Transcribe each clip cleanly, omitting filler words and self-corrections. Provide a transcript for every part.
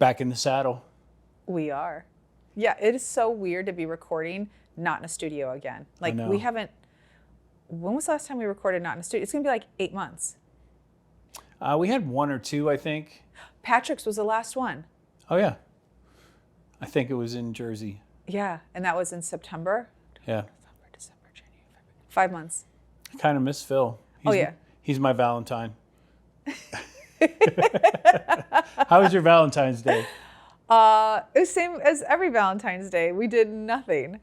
Back in the saddle. We are. Yeah, it is so weird to be recording not in a studio again. Like we haven't, when was the last time we recorded not in a studio? It's going to be like 8 months. We had 1 or 2, I think. Patrick's was the last one. Oh, yeah. I think it was in Jersey. Yeah, and that was in September. Yeah. November, December, January, February. 5 months. I kind of miss Phil. He's my Valentine. How was your Valentine's Day? It was same as every Valentine's Day. We did nothing.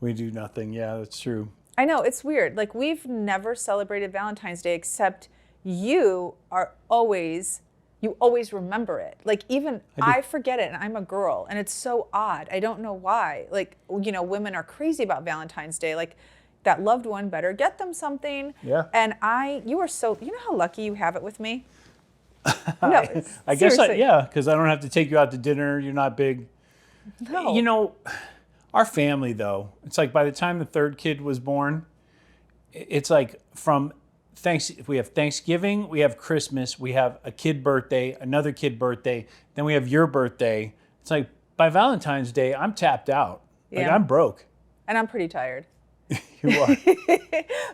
We do nothing. Yeah, that's true. I know, it's weird. Like, we've never celebrated Valentine's Day except you always remember it. Like, even I forget it, and I'm a girl, and it's so odd. I don't know why. Like, you know, women are crazy about Valentine's Day. Like, that loved one better get them something. Yeah. And you know how lucky you have it with me? No, I guess, because I don't have to take you out to dinner. You're not big. No. You know, our family, though, it's like by the time the third kid was born, it's like we have Thanksgiving, we have Christmas, we have a kid birthday, another kid birthday, then we have your birthday. It's like by Valentine's Day, I'm tapped out. Like I'm broke. And I'm pretty tired. You are.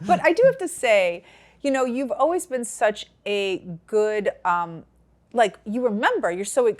But I do have to say, you know, you've always been such a good, like, you remember, you're so,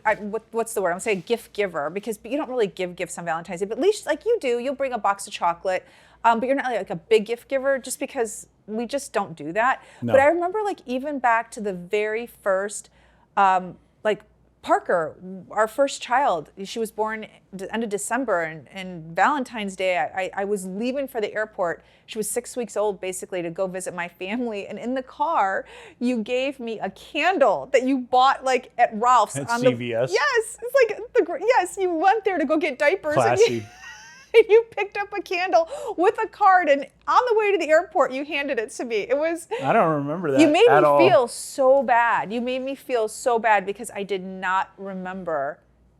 what's the word? I'm saying gift giver, because you don't really give gifts on Valentine's Day, but at least, like, you do. You'll bring a box of chocolate, but you're not like a big gift giver, just because we just don't do that. No. But I remember, like, even back to the very first, like, Parker, our first child, she was born the end of December, and Valentine's Day, I was leaving for the airport. She was 6 weeks old, basically, to go visit my family. And in the car, you gave me a candle that you bought, like, at Ralph's. At CVS? Yes. It's like, yes, you went there to go get diapers. Classy. And you picked up a candle with a card, and on the way to the airport, you handed it to me. It was... I don't remember that You made at me all. feel so bad. You made me feel so bad because I did not remember.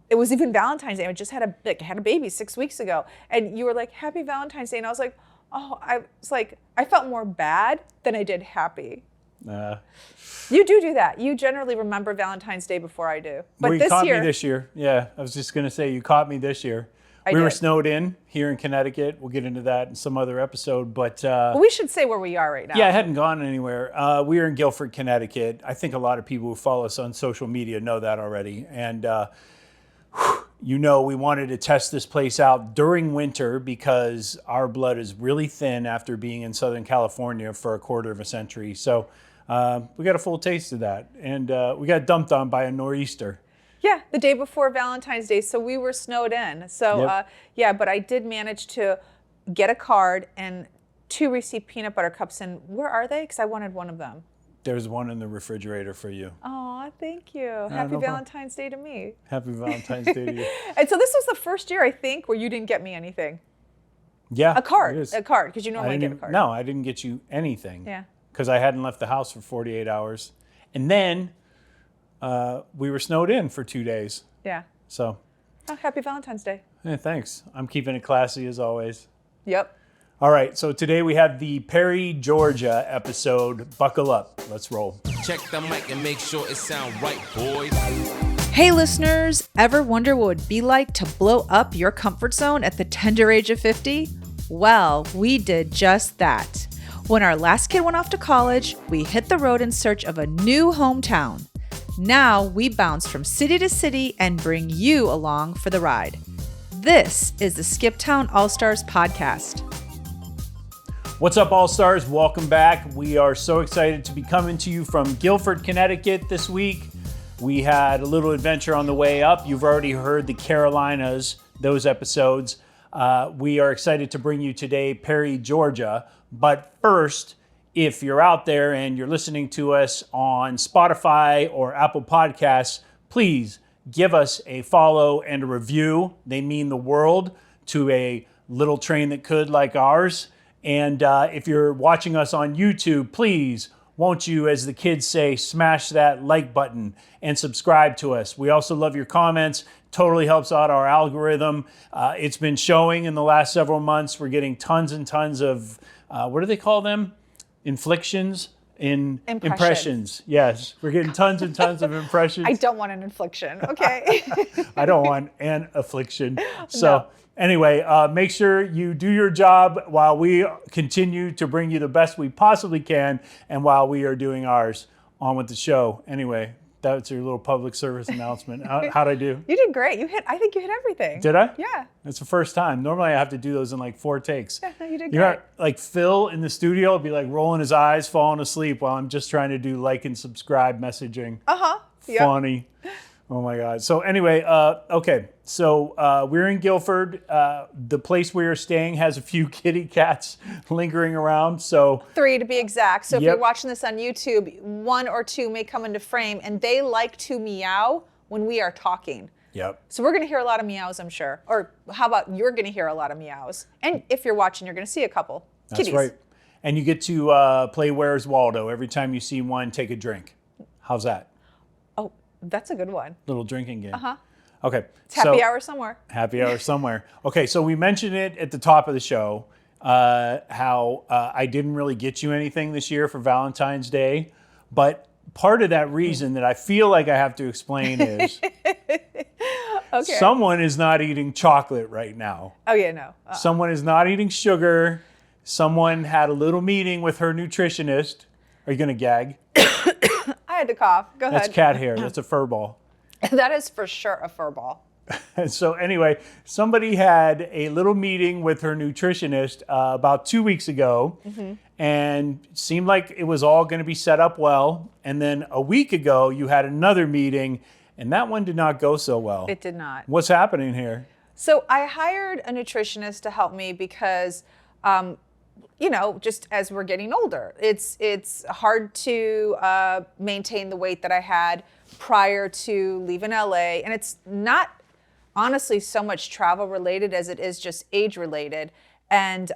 It was even Valentine's Day. I just had a baby 6 weeks ago, and you were like, "Happy Valentine's Day," and I was like, "Oh," I felt more bad than I did happy. You do that. You generally remember Valentine's Day before I do. But you caught me this year. Yeah, I was just going to say you caught me this year. We were snowed in here in Connecticut. We'll get into that in some other episode. But we should say where we are right now. Yeah, I hadn't gone anywhere. We were in Guilford, Connecticut. I think a lot of people who follow us on social media know that already. And, you know, we wanted to test this place out during winter because our blood is really thin after being in Southern California for a quarter of a century. So we got a full taste of that. And we got dumped on by a nor'easter. Yeah, the day before Valentine's Day, so we were snowed in. So, Yep. But I did manage to get a card and 2 Reese's peanut butter cups. And where are they? Because I wanted one of them. There's one in the refrigerator for you. Oh, thank you. Happy Valentine's Day to me. Happy Valentine's Day to you. And so this was the first year, I think, where you didn't get me anything. Yeah. A card, because you normally get a card. No, I didn't get you anything. Yeah. Because I hadn't left the house for 48 hours. And then we were snowed in for 2 days. Yeah. So. Oh, happy Valentine's Day. Yeah, thanks. I'm keeping it classy as always. Yep. All right, so today we have the Perry, Georgia episode. Buckle up. Let's roll. Check the mic and make sure it sound right, boys. Hey listeners, ever wonder what it would be like to blow up your comfort zone at the tender age of 50? Well, we did just that. When our last kid went off to college, we hit the road in search of a new hometown. Now we bounce from city to city and bring you along for the ride. This is the Skip Town All-Stars podcast. What's up, All-Stars? Welcome back. We are so excited to be coming to you from Guilford, Connecticut this week. We had a little adventure on the way up. You've already heard the Carolinas, those episodes. We are excited to bring you today Perry, Georgia. But first, if you're out there and you're listening to us on Spotify or Apple Podcasts, please give us a follow and a review. They mean the world to a little train that could like ours. And if you're watching us on YouTube, please, won't you, as the kids say, smash that like button and subscribe to us. We also love your comments. Totally helps out our algorithm. It's been showing in the last several months. We're getting tons and tons of, what do they call them? Inflictions. impressions. Yes, we're getting tons and tons of impressions. I don't want an infliction. Okay. I don't want an affliction. So anyway, make sure you do your job while we continue to bring you the best we possibly can, and while we are doing ours. On with the show. Anyway, that's your little public service announcement. How'd I do? You did great. I think you hit everything. Did I? Yeah. It's the first time. Normally I have to do those in like 4 takes. Yeah, no, you did You great. know, like Phil in the studio would be like rolling his eyes, falling asleep while I'm just trying to do like and subscribe messaging. Yep. Funny. Oh my God. So anyway, okay. So we're in Guilford. The place we are staying has a few kitty cats lingering around. So 3 to be exact. So if Yep. you're watching this on YouTube, 1 or 2 may come into frame, and they like to meow when we are talking. Yep. So we're going to hear a lot of meows, I'm sure. Or how about you're going to hear a lot of meows? And if you're watching, you're going to see a couple. That's kitties. right. And you get to play Where's Waldo. Every time you see one, take a drink. How's that? Oh, that's a good one. Little drinking game. Uh-huh. Okay. It's happy hour somewhere. Happy hour somewhere. Okay, so we mentioned it at the top of the show, how I didn't really get you anything this year for Valentine's Day. But part of that reason that I feel like I have to explain is Okay. someone is not eating chocolate right now. Oh, yeah, no. Someone is not eating sugar. Someone had a little meeting with her nutritionist. Are you going to gag? I had to cough. Go That's ahead. cat hair. That's a fur ball. That is for sure a fur ball. And so anyway, somebody had a little meeting with her nutritionist about 2 weeks ago, and it seemed like it was all going to be set up well. And then a week ago, you had another meeting, and that one did not go so well. It did not. What's happening here? So I hired a nutritionist to help me because, just as we're getting older, it's hard to maintain the weight that I had prior to leaving LA. And it's not honestly so much travel related as it is just age related. And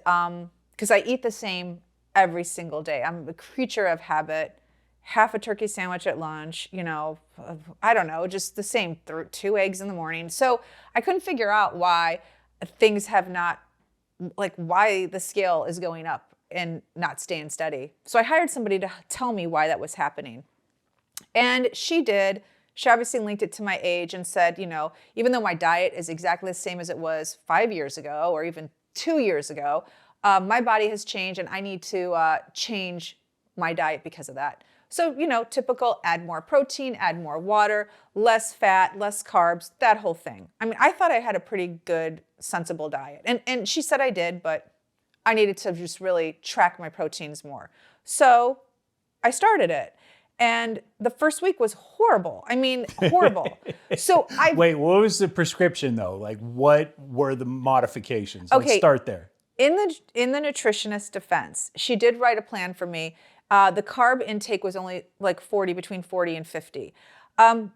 because I eat the same every single day. I'm a creature of habit. Half a turkey sandwich at lunch, I don't know, just the same, 2 eggs in the morning. So I couldn't figure out why things have not, why the scale is going up and not staying steady. So I hired somebody to tell me why that was happening. And she did. She obviously linked it to my age and said, even though my diet is exactly the same as it was 5 years ago or even 2 years ago, my body has changed and I need to change my diet because of that. So, typical, add more protein, add more water, less fat, less carbs, that whole thing. I mean, I thought I had a pretty good, sensible diet. And she said I did, but I needed to just really track my proteins more. So I started it. And the first week was horrible. I mean, horrible. Wait, what was the prescription though? Like, what were the modifications? Okay. Let's start there. In the nutritionist's defense, she did write a plan for me. The carb intake was only between 40 and 50.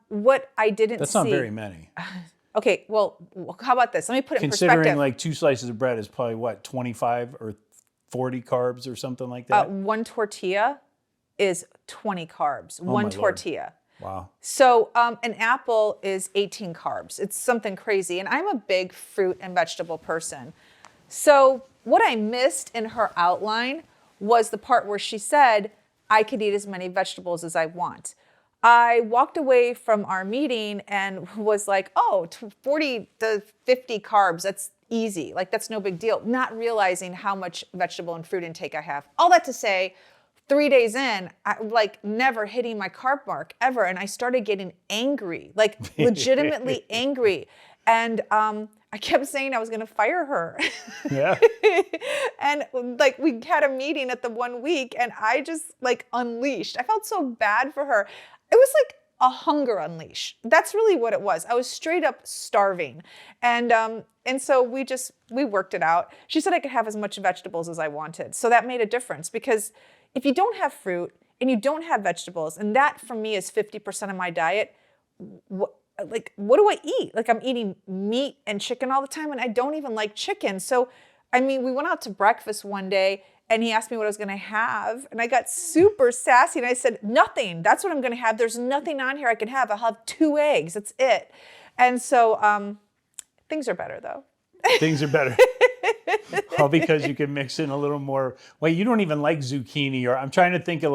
What I didn't see. That's not very many. Okay, well, how about this? Let me put it in Considering perspective. like 2 slices of bread is probably what, 25 or 40 carbs or something like that? One tortilla is 20 carbs. my One Lord. tortilla. Wow. So an apple is 18 carbs. It's something crazy. And I'm a big fruit and vegetable person. So what I missed in her outline was the part where she said I could eat as many vegetables as I want. I walked away from our meeting and was like, 40 to 50 carbs, that's easy. That's no big deal. Not realizing how much vegetable and fruit intake I have. All that to say, 3 days in, I never hitting my carb mark ever. And I started getting angry, legitimately angry. And I kept saying I was going to fire her. Yeah. And we had a meeting at the 1 week and I just unleashed. I felt so bad for her. It was like a hunger unleash. That's really what it was. I was straight up starving. And so we worked it out. She said I could have as much vegetables as I wanted. So that made a difference because if you don't have fruit and you don't have vegetables, and that for me is 50% of my diet, what do I eat? I'm eating meat and chicken all the time and I don't even like chicken. So, we went out to breakfast one day and he asked me what I was going to have. And I got super sassy and I said, nothing. That's what I'm going to have. There's nothing on here I can have. I'll have 2 eggs. That's it. And so things are better though. Things are better. All because you can mix in a little more. Wait, you don't even like zucchini, or I'm trying to think of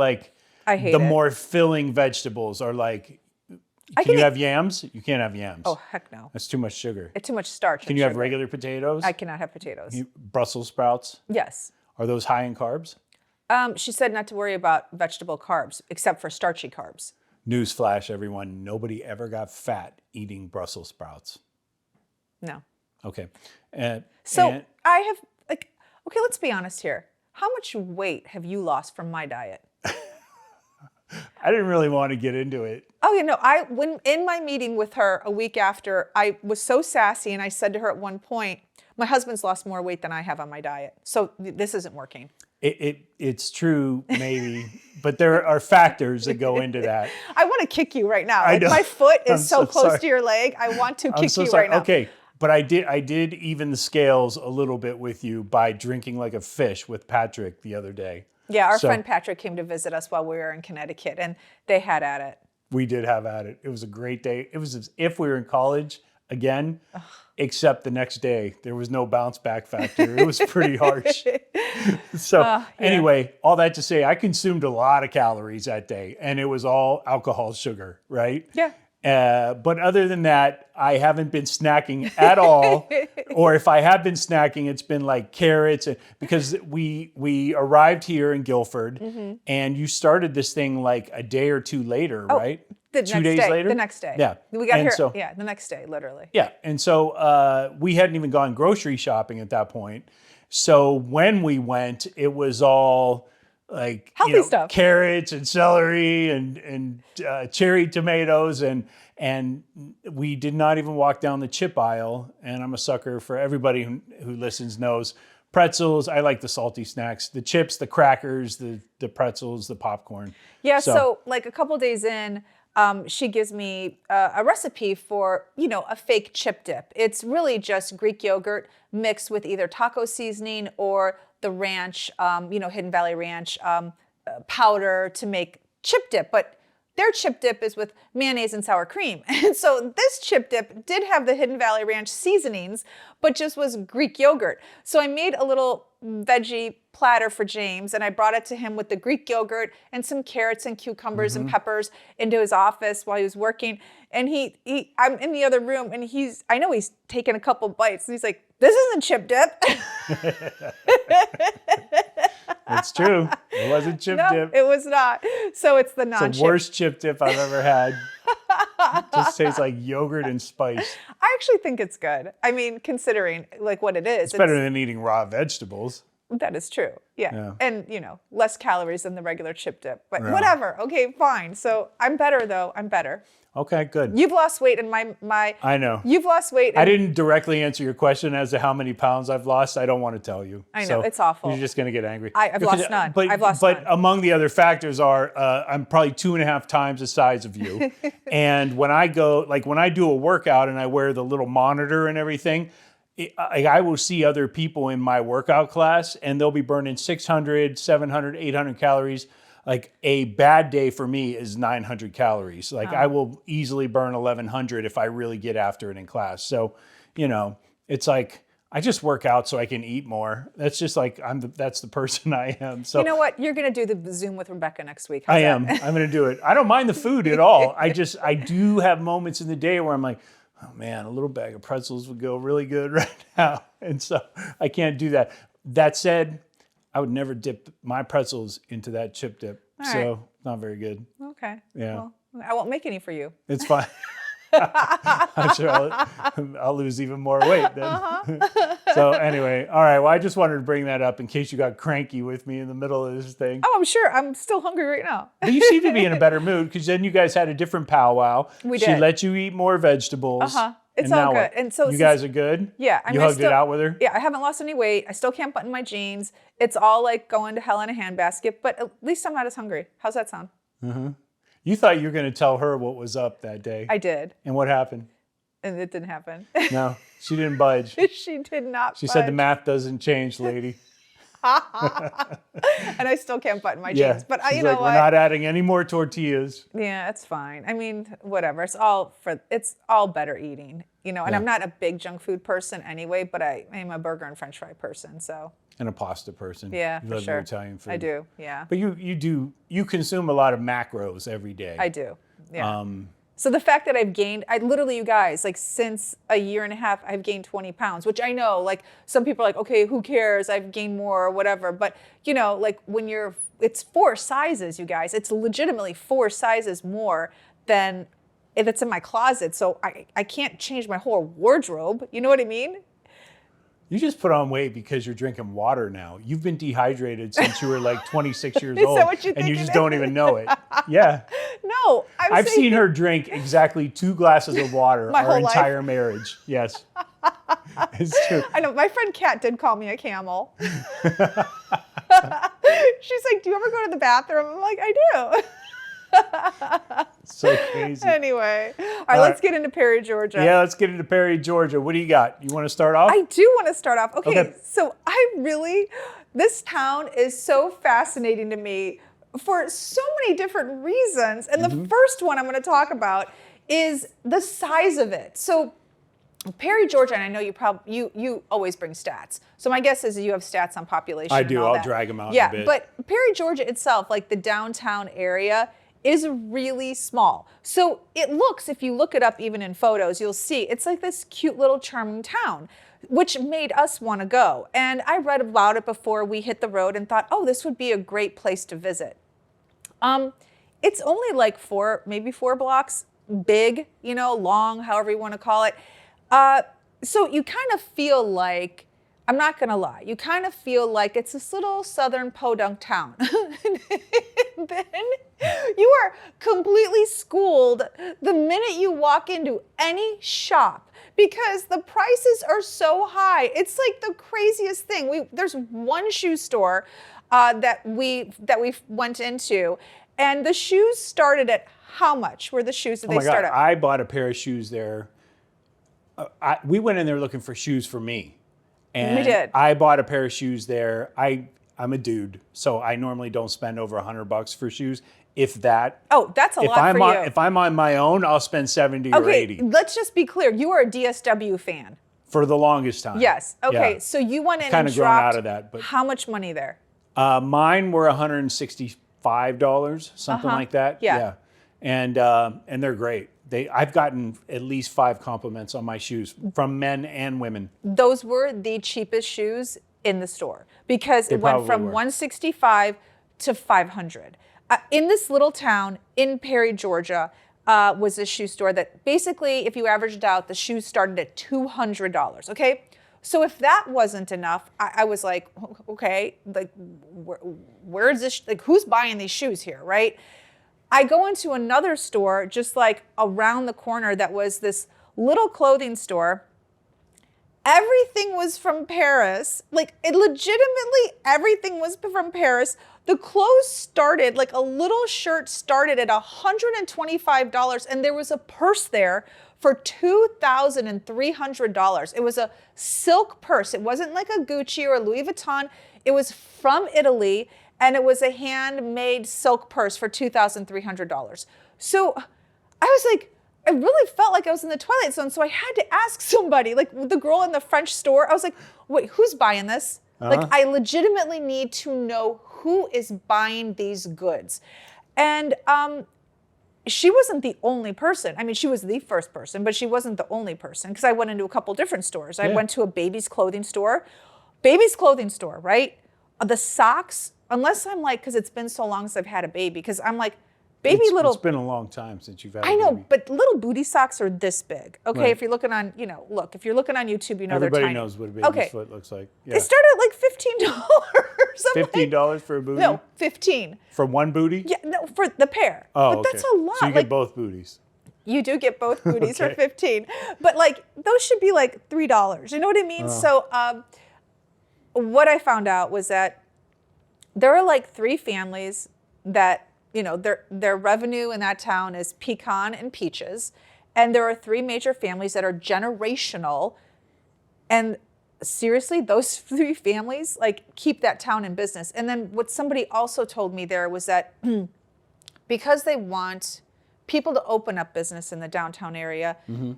I hate the it. more filling vegetables are like, can you have yams? You can't have yams. Oh, heck no. That's too much sugar. It's too much starch. Can you have regular potatoes? I cannot have potatoes. Brussels sprouts? Yes. Are those high in carbs? She said not to worry about vegetable carbs, except for starchy carbs. Newsflash, everyone. Nobody ever got fat eating Brussels sprouts. No. Okay. I have, like, okay, let's be honest here. How much weight have you lost from my diet? I didn't really want to get into it. Oh, when in my meeting with her a week after, I was so sassy and I said to her at one point, my husband's lost more weight than I have on my diet. So this isn't working. It's true, maybe, but there are factors that go into that. I want to kick you right now. I know. My foot is I'm so close sorry. to your leg. I want to kick you sorry. right now. Okay, but I did even the scales a little bit with you by drinking like a fish with Patrick the other day. Yeah, our friend Patrick came to visit us while we were in Connecticut, and they had at it. We did have at it. It was a great day. It was as if we were in college again, except the next day. There was no bounce back factor. It was pretty harsh. So anyway, all that to say, I consumed a lot of calories that day, and it was all alcohol sugar, right? Yeah. But other than that, I haven't been snacking at all. Or if I have been snacking, it's been like carrots. Because we arrived here in Guilford, and you started this thing like a day or two later, right? The 2 next days day. later? The next day. Yeah. We got And here. so- Yeah, the next day, literally. Yeah. And so we hadn't even gone grocery shopping at that point. So when we went, it was all like Healthy stuff. carrots and celery and cherry tomatoes and we did not even walk down the chip aisle. And I'm a sucker for everybody who listens knows pretzels. I like the salty snacks, the chips, the crackers, the pretzels, the popcorn. Yeah. So like a couple days in, she gives me a recipe for, a fake chip dip. It's really just Greek yogurt mixed with either taco seasoning or the ranch, Hidden Valley Ranch powder to make chip dip. But their chip dip is with mayonnaise and sour cream. And so this chip dip did have the Hidden Valley Ranch seasonings, but just was Greek yogurt. So I made a little veggie platter for James, and I brought it to him with the Greek yogurt and some carrots and cucumbers and peppers into his office while he was working. And I'm in the other room, and I know he's taken a couple bites, and he's like, "This isn't chip dip." It's true. It wasn't chip dip. It was not. So it's the non-chip. It's the worst chip dip I've ever had. It just tastes like yogurt and spice. I actually think it's good. I mean, considering like what it is. It's better than eating raw vegetables. That is true. Yeah. And, less calories than the regular chip dip. But Yeah. whatever. Okay, fine. So I'm better, though. I'm better. Okay, good. You've lost weight, and I know. You've lost weight. I didn't directly answer your question as to how many pounds I've lost. I don't want to tell you. I know, So it's awful. You're just going to get angry. I've lost none. I've lost but none. among the other factors are I'm probably 2.5 times the size of you. And when I do a workout and I wear the little monitor and everything, I will see other people in my workout class and they'll be burning 600, 700, 800 calories. Like a bad day for me is 900 calories. Like I will easily burn 1,100 if I really get after it in class. So, it's like I just work out so I can eat more. That's just like that's the person I am. So You know what? You're going to do the Zoom with Rebecca next week. How's I that? am. I'm going to do it. I don't mind the food at all. I do have moments in the day where I'm like, oh man, a little bag of pretzels would go really good right now. And so I can't do that. That said, I would never dip my pretzels into that chip dip. All So right. not very good. Okay. Yeah. Well, I won't make any for you. It's fine. I'm sure I'll lose even more weight then. So anyway, all right. Well, I just wanted to bring that up in case you got cranky with me in the middle of this thing. Oh, I'm sure. I'm still hungry right now. But you seem to be in a better mood because then you guys had a different powwow. We She did. let you eat more vegetables. It's And all now good. what? And so you guys are good? Yeah. You hugged it out with her? Yeah, I haven't lost any weight. I still can't button my jeans. It's all like going to hell in a handbasket, but at least I'm not as hungry. How's that sound? You thought you were going to tell her what was up that day. I did. And what happened? And it didn't happen. No, she didn't budge. She did not. She said the budge. math doesn't change, lady. And I still can't button my Yeah. jeans. But She's you know like, what? we're not adding any more tortillas. Yeah, it's fine. I mean, whatever. It's all better eating, you know. And Yeah. I'm not a big junk food person anyway, but I am a burger and French fry person. So And a pasta person. yeah, You for love sure. your Italian food. I do. Yeah, But you consume a lot of macros every day. I do. Yeah. So the fact that I've gained, you guys, like since a year and a half, I've gained 20 pounds, which I know, like some people are like, okay, who cares? I've gained more or whatever. But you know, like it's 4 sizes, you guys. It's legitimately 4 sizes more than if it's in my closet. So I can't change my whole wardrobe. You know what I mean? You just put on weight because you're drinking water now. You've been dehydrated since you were like 26 years Is old. that what you and think you it just is? don't even know it. Yeah. No, I've seen her drink exactly 2 glasses of water My our whole life. entire marriage. Yes. It's true. I know, my friend Kat did call me a camel. She's like, do you ever go to the bathroom? I'm like, I do. So crazy. Anyway, all right, let's get into Perry, Georgia. Yeah, let's get into Perry, Georgia. What do you got? You want to start off? I do want to start off. Okay, so this town is so fascinating to me for so many different reasons. And the first one I'm going to talk about is the size of it. So Perry, Georgia, and I know you always bring stats. So my guess is you have stats on population. I and do. all I'll that. drag them out Yeah, in a bit. but Perry, Georgia itself, like the downtown area, is really small. So it looks, if you look it up even in photos, you'll see it's like this cute little charming town, which made us want to go. And I read about it before we hit the road and thought, oh, this would be a great place to visit. It's only like maybe 4 blocks big, you know, long, however you want to call it. So you kind of feel like, I'm not going to lie, you kind of feel like it's this little southern podunk town. Then you are completely schooled the minute you walk into any shop because the prices are so high. It's like the craziest thing. There's one shoe store that we went into, and the shoes started at how much? Were the shoes that they start at? I bought a pair of shoes there. We went in there looking for shoes for me. And We did. I bought a pair of shoes there. I'm a dude, so I normally don't spend over $100 for shoes. If that. Oh, that's a lot for you. If I'm on my own, I'll spend 70 or 80 Okay, let's just be clear. You are a DSW fan. for the longest time. Yes. Okay, Yeah. so you went in Kinda and grown dropped out of that, but- how much money there? Mine were $165, something like that. Yeah. And they're great. I've gotten at least 5 compliments on my shoes from men and women. Those were the cheapest shoes in the store because it went probably from were. $165 to $500. In this little town in Perry, Georgia, was a shoe store that basically, if you averaged out, the shoes started at $200. Okay, so if that wasn't enough, I was like, okay, like where is this? Like, who's buying these shoes here, right? I go into another store just like around the corner that was this little clothing store. Everything was from Paris. Like, it legitimately, everything was from Paris. The clothes started, like a little shirt started at $125, and there was a purse there for $2,300. It was a silk purse. It wasn't like a Gucci or a Louis Vuitton. It was from Italy, and it was a handmade silk purse for $2,300. So I was like, I really felt like I was in the Twilight Zone, so I had to ask somebody, like the girl in the French store. I was like, wait, who's buying this? Like, I legitimately need to know who is buying these goods. And she wasn't the only person. I mean, she was the first person, but she wasn't the only person because I went into a couple different stores. I went to a baby's clothing store. Baby's clothing store, right? The socks, unless I'm like, because it's been so long since I've had a baby, because I'm like, It's been a long time since you've had a I know, baby. but little booty socks are this big. Okay, Right. if you're looking on, look, if you're looking on YouTube, you know Everybody they're tiny. knows what a baby's Okay. foot looks like. They started at like $15. I'm like, $15 for a booty? No, 15. For one booty? Yeah, no, for the pair. Oh, but okay. that's a lot. So you like, get both booties. you do get both booties Okay. for 15. But like, those should be like $3. You know what I mean? So what I found out was that there are like 3 families that, their revenue in that town is pecan and peaches. And there are 3 major families that are generational. And seriously, those 3 families like keep that town in business. And then what somebody also told me there was that because they want people to open up business in the downtown area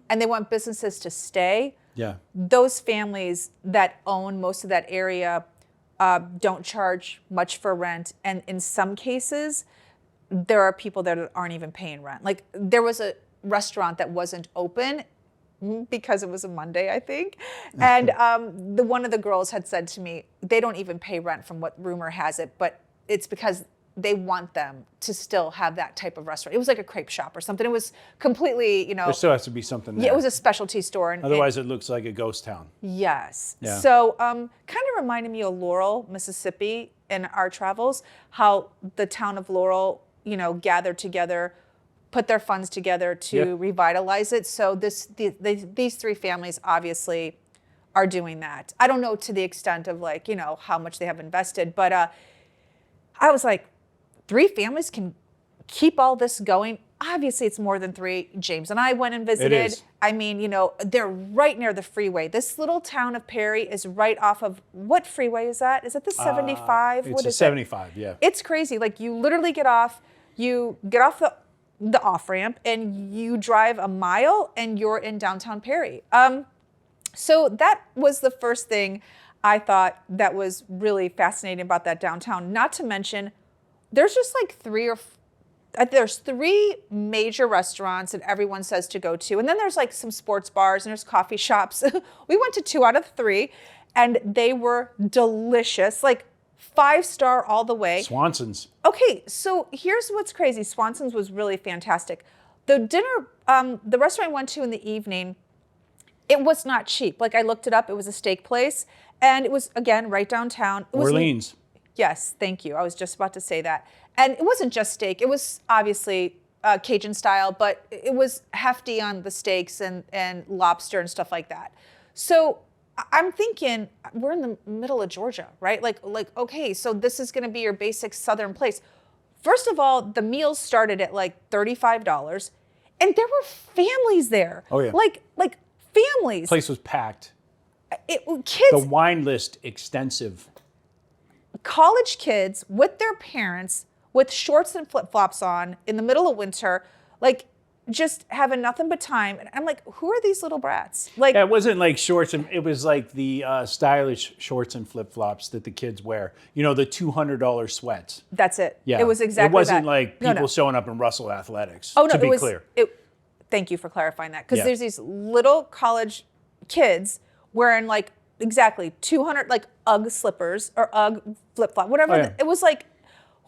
and they want businesses to stay, those families that own most of that area don't charge much for rent. And in some cases, there are people that aren't even paying rent. Like there was a restaurant that wasn't open because it was a Monday, I think. And one of the girls had said to me, they don't even pay rent from what rumor has it, but it's because they want them to still have that type of restaurant. It was like a crepe shop or something. It was completely, There still has to be something there. Yeah, it was a specialty store. And otherwise, it looks like a ghost town. Yes. Yeah. So kind of reminded me of Laurel, Mississippi in our travels, how the town of Laurel, gathered together, put their funds together to revitalize it. So these 3 families obviously are doing that. I don't know to the extent of like, how much they have invested, but I was like, 3 families can keep all this going. Obviously, it's more than 3. James and I went and visited. It is. I mean, they're right near the freeway. This little town of Perry is right off of, what freeway is that? Is it the 75? It's a 75, yeah. It's crazy. Like you literally get off the off-ramp and you drive a mile and you're in downtown Perry. So that was the first thing I thought that was really fascinating about that downtown. Not to mention, there's just like there's 3 major restaurants that everyone says to go to. And then there's like some sports bars and there's coffee shops. We went to 2 out of 3 and they were delicious, like 5-star all the way. Swanson's. Okay, so here's what's crazy. Swanson's was really fantastic. The dinner, the restaurant I went to in the evening, it was not cheap. Like I looked it up, it was a steak place. And it was, again, right downtown. It was Orleans. Yes, thank you. I was just about to say that. And it wasn't just steak. It was obviously Cajun style, but it was hefty on the steaks and lobster and stuff like that. So I'm thinking, we're in the middle of Georgia, right? Like okay, so this is going to be your basic Southern place. First of all, the meals started at like $35, and there were families there. Oh, yeah. Like families. Place was packed. Kids. The wine list extensive. College kids with their parents with shorts and flip-flops on in the middle of winter, like just having nothing but time. And I'm like, who are these little brats? Like, Yeah, it wasn't like shorts, it was like the stylish shorts and flip-flops that the kids wear. The $200 sweats. That's it. Yeah. It was exactly that. It wasn't like people No. showing up in Russell Athletics, Oh, no, to be it was, clear. Thank you for clarifying that. Because Yeah. there's these little college kids wearing like exactly 200 like UGG slippers or UGG flip-flop, whatever. Oh, yeah. It was like,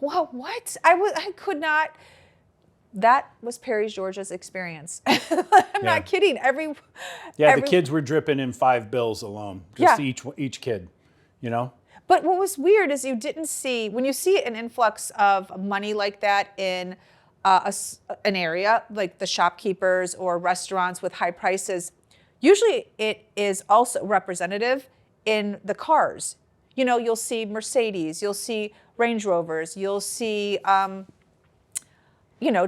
wow, what? I could not. That was Perry, Georgia's experience. I'm not kidding. The kids were dripping in $5 alone, just each kid, But what was weird is you didn't see, when you see an influx of money like that in an area, like the shopkeepers or restaurants with high prices, usually it is also representative in the cars. You'll see Mercedes, you'll see Range Rovers, you'll see,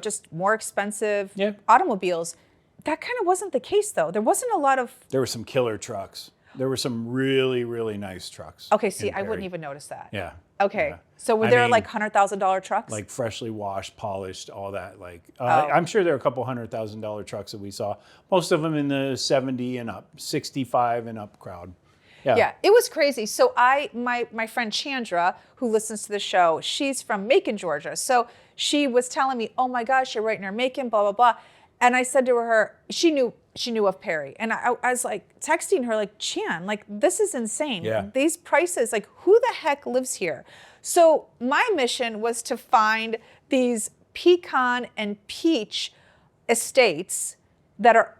just more expensive automobiles. That kind of wasn't the case, though. There wasn't a lot of... There were some killer trucks. There were some really, really nice trucks. Okay, see, I wouldn't even notice that. Yeah. Okay, Yeah. so were there like $100,000 trucks? Like freshly washed, polished, all that. I'm sure there are a couple $100,000 trucks that we saw. Most of them in the 70 and up, 65 and up crowd. Yeah, it was crazy. So my friend Chandra, who listens to the show, she's from Macon, Georgia. So she was telling me, oh my gosh, you're right near Macon, blah, blah, blah. And I said to her, she knew of Perry. And I was like texting her like, Chan, like this is insane. Yeah. These prices, like who the heck lives here? So my mission was to find these pecan and peach estates that are,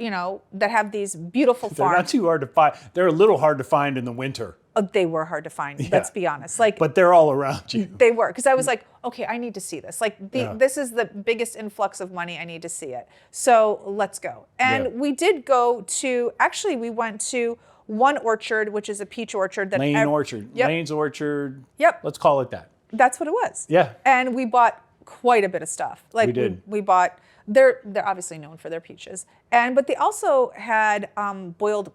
that have these beautiful farms. They're not too hard to find. They're a little hard to find in the winter. Oh, they were hard to find, let's be honest. But they're all around you. They were, because I was like, okay, I need to see this. Like, this is the biggest influx of money. I need to see it. So let's go. And we did go to, actually, we went to one orchard, which is a peach orchard. Lane Orchard. Yep. Lane's Orchard. Yep. Let's call it that. That's what it was. Yeah. And we bought quite a bit of stuff. Like we did. We bought, they're obviously known for their peaches. But they also had boiled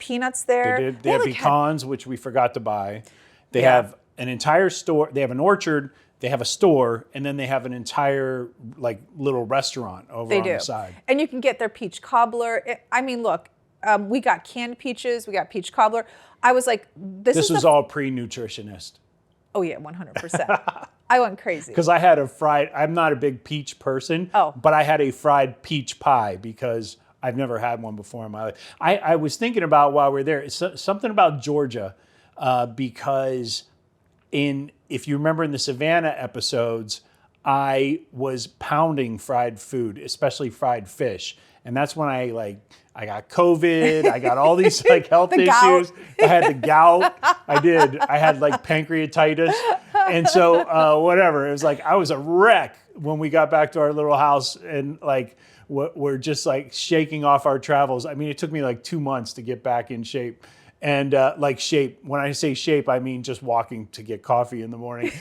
peanuts there. They did. They have like pecans, which we forgot to buy. They Yeah. have an entire store. They have an orchard. They have a store, and then they have an entire like little restaurant over on the side. And you can get their peach cobbler. I mean, look, we got canned peaches. We got peach cobbler. I was like, This was all pre-nutritionist. Oh yeah, 100%. I went crazy. Because I had a fried, I'm not a big peach person, but I had a fried peach pie because I've never had one before in my life. I was thinking about while we are there, it's something about Georgia because if you remember in the Savannah episodes, I was pounding fried food, especially fried fish. And that's when I got COVID. I got all these like health issues. I had the gout. I did. I had like pancreatitis. And so whatever. It was like I was a wreck when we got back to our little house and like we're just like shaking off our travels. I mean, it took me like 2 months to get back in shape. And like shape, when I say shape, I mean just walking to get coffee in the morning.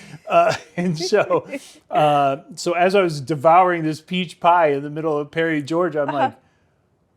And so as I was devouring this peach pie in the middle of Perry, Georgia, I'm like,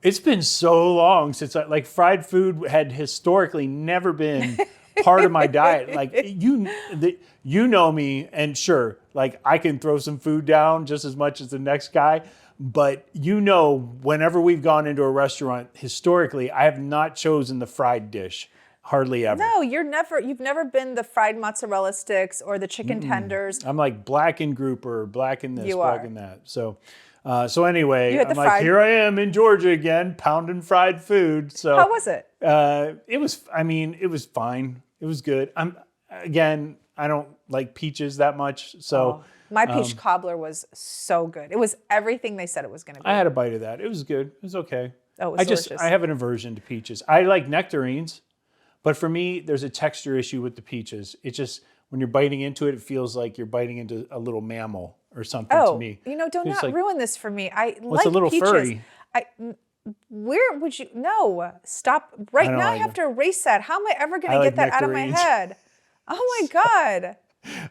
it's been so long since like fried food had historically never been part of my diet. Like you know me, and sure, like I can throw some food down just as much as the next guy. But whenever we've gone into a restaurant, historically, I have not chosen the fried dish, hardly ever. No, you've never been the fried mozzarella sticks or the chicken tenders. I'm like black in grouper, black in this, black in that. So anyway, I'm like, here I am in Georgia again, pounding fried food. So how was it? It was fine. It was good. I don't like peaches that much, so. My peach cobbler was so good. It was everything they said it was going to be. I had a bite of that. It was good. It was okay. Oh, it was delicious. I have an aversion to peaches. I like nectarines, but for me, there's a texture issue with the peaches. It just, when you're biting into it, it feels like you're biting into a little mammal or something to me. Do not ruin this for me. It's a little peaches. furry. Where would you, no, stop. Right now I have to erase that. How am I ever going to get that out of my head? Oh my God.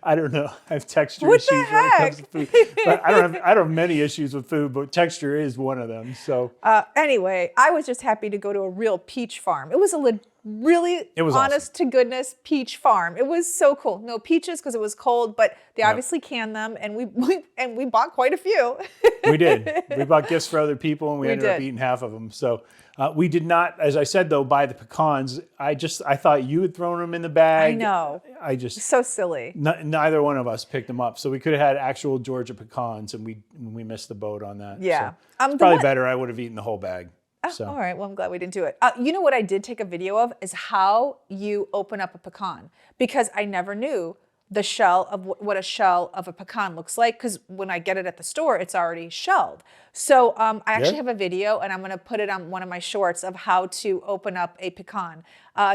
I don't know. I have texture issues when it comes to food. But I don't have many issues with food, but texture is one of them. So anyway, I was just happy to go to a real peach farm. It was a really honest to goodness peach farm. It was so cool. No peaches because it was cold, but they obviously canned them, and we bought quite a few. We did. We bought gifts for other people, and we ended up eating half of them. So we did not, as I said though, buy the pecans. I thought you had thrown them in the bag. I know. So silly. Neither one of us picked them up, so we could have had actual Georgia pecans, and we missed the boat on that. Yeah, so it's probably better. I would have eaten the whole bag. Oh, all right. Well, I'm glad we didn't do it. You know what I did take a video of is how you open up a pecan, because I never knew the shell of what a shell of a pecan looks like, because when I get it at the store, it's already shelled. So I actually have a video, and I'm going to put it on one of my shorts of how to open up a pecan.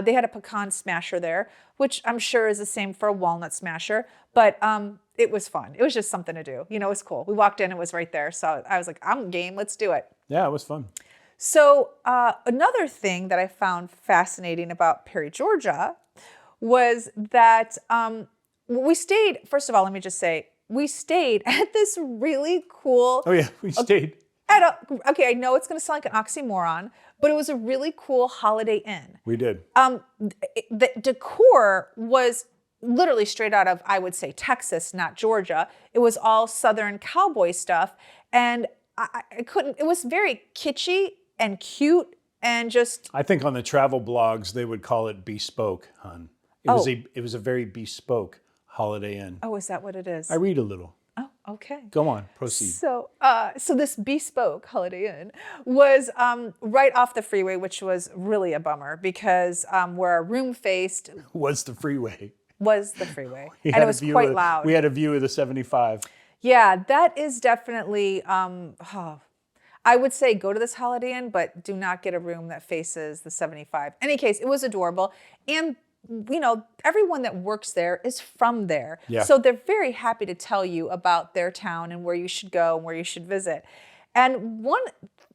They had a pecan smasher there, which I'm sure is the same for a walnut smasher, but it was fun. It was just something to do. It was cool. We walked in, it was right there. So I was like, I'm game, let's do it. Yeah, it was fun. So another thing that I found fascinating about Perry, Georgia was that we stayed, first of all, let me just say, we stayed at this really cool... Oh yeah, we stayed. Okay, I know it's going to sound like an oxymoron, but it was a really cool Holiday Inn. We did. The decor was literally straight out of, I would say, Texas, not Georgia. It was all Southern cowboy stuff, and I couldn't... It was very kitschy and cute and just... I think on the travel blogs, they would call it bespoke, hon. It was a very bespoke Holiday Inn. Oh, is that what it is? I read a little. Oh, okay. Go on, proceed. So this bespoke Holiday Inn was right off the freeway, which was really a bummer because where our room faced was the freeway. And it was quite loud. We had a view of the 75. Yeah, that is definitely. I would say go to this Holiday Inn, but do not get a room that faces the 75. In any case, it was adorable, and everyone that works there is from there. Yeah. So they're very happy to tell you about their town and where you should go and where you should visit. And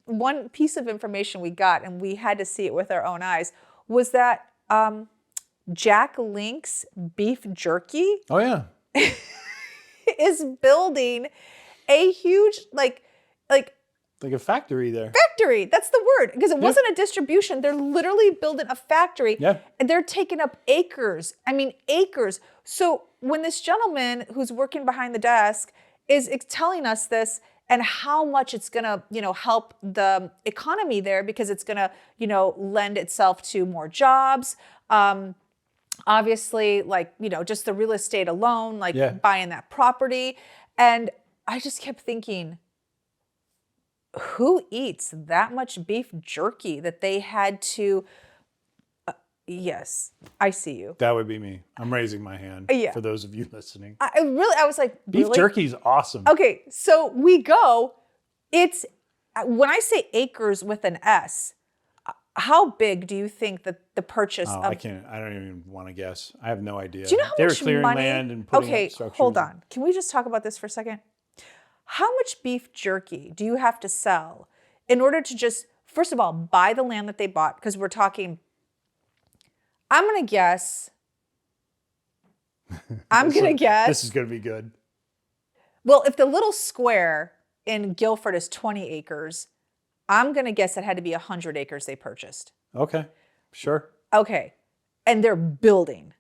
one piece of information we got, and we had to see it with our own eyes, was that Jack Link's beef jerky is building a huge, like Like a factory there. Factory. That's the word. Because it wasn't a distribution. They're literally building a factory. Yeah. And they're taking up acres. I mean, acres. So when this gentleman who's working behind the desk is telling us this and how much it's going to, help the economy there because it's going to, lend itself to more jobs. Obviously, like, just the real estate alone, like buying that property. And I just kept thinking, who eats that much beef jerky that they had to? Yes, I see you. That would be me. I'm raising my hand for those of you listening. I was like, beef jerky is awesome. Okay, so we go. It's when I say acres with an S. How big do you think that the purchase of? I can't. I don't even want to guess. I have no idea. Do you know how they much were clearing money? land and putting up structures. Hold on. Can we just talk about this for a second? How much beef jerky do you have to sell in order to just, first of all, buy the land that they bought? Because we're talking, I'm going to guess. This is going to be good. Well, if the little square in Guilford is 20 acres, I'm going to guess it had to be 100 acres they purchased. Okay, sure. Okay, and they're building.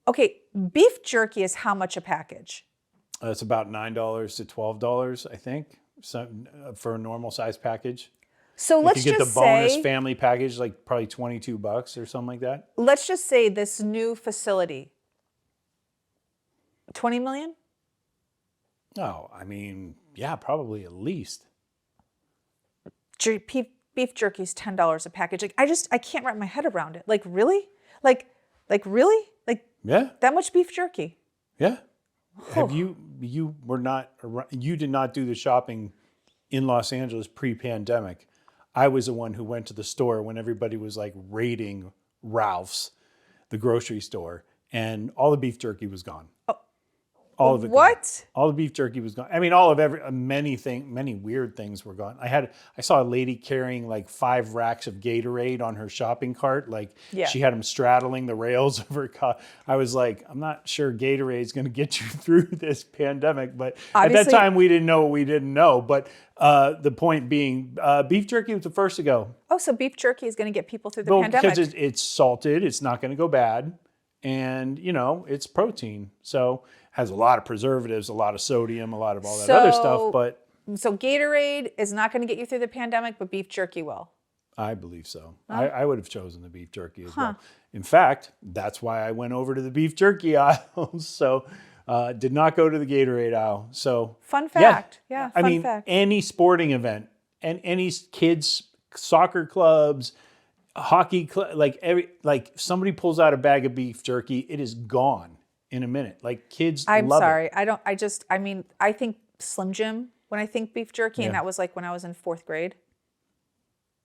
Okay, beef jerky is how much a package? It's about $9 to $12, I think, for a normal size package. So let's if you get just the bonus say, family package, like probably $22 or something like that. Let's just say this new facility, 20 million? Oh, I mean, yeah, probably at least. Beef jerky is $10 a package. Like I can't wrap my head around it. Like really? Like really? Like that much beef jerky? Yeah. Have you did not do the shopping in Los Angeles pre-pandemic. I was the one who went to the store when everybody was like raiding Ralph's, the grocery store, and all the beef jerky was gone. All of it. What? Gone. All the beef jerky was gone. I mean, all of many weird things were gone. I saw a lady carrying like 5 racks of Gatorade on her shopping cart. Like she had them straddling the rails of her car. I was like, I'm not sure Gatorade's going to get you through this pandemic. But obviously, at that time, we didn't know what we didn't know. But the point being, beef jerky was the first to go. Oh, so beef jerky is going to get people through the pandemic. Because it's salted. It's not going to go bad. And, it's protein. So has a lot of preservatives, a lot of sodium, a lot of all that other stuff. But so Gatorade is not going to get you through the pandemic, but beef jerky will. I believe so. I would have chosen the beef jerky as well. In fact, that's why I went over to the beef jerky aisle. So did not go to the Gatorade aisle. So fun fact. Yeah, I fun mean, fact. any sporting event and any kids soccer clubs, hockey club, like somebody pulls out a bag of beef jerky, it is gone in a minute. Like kids love it. I'm sorry. I think Slim Jim when I think beef jerky, and that was like when I was in 4th grade.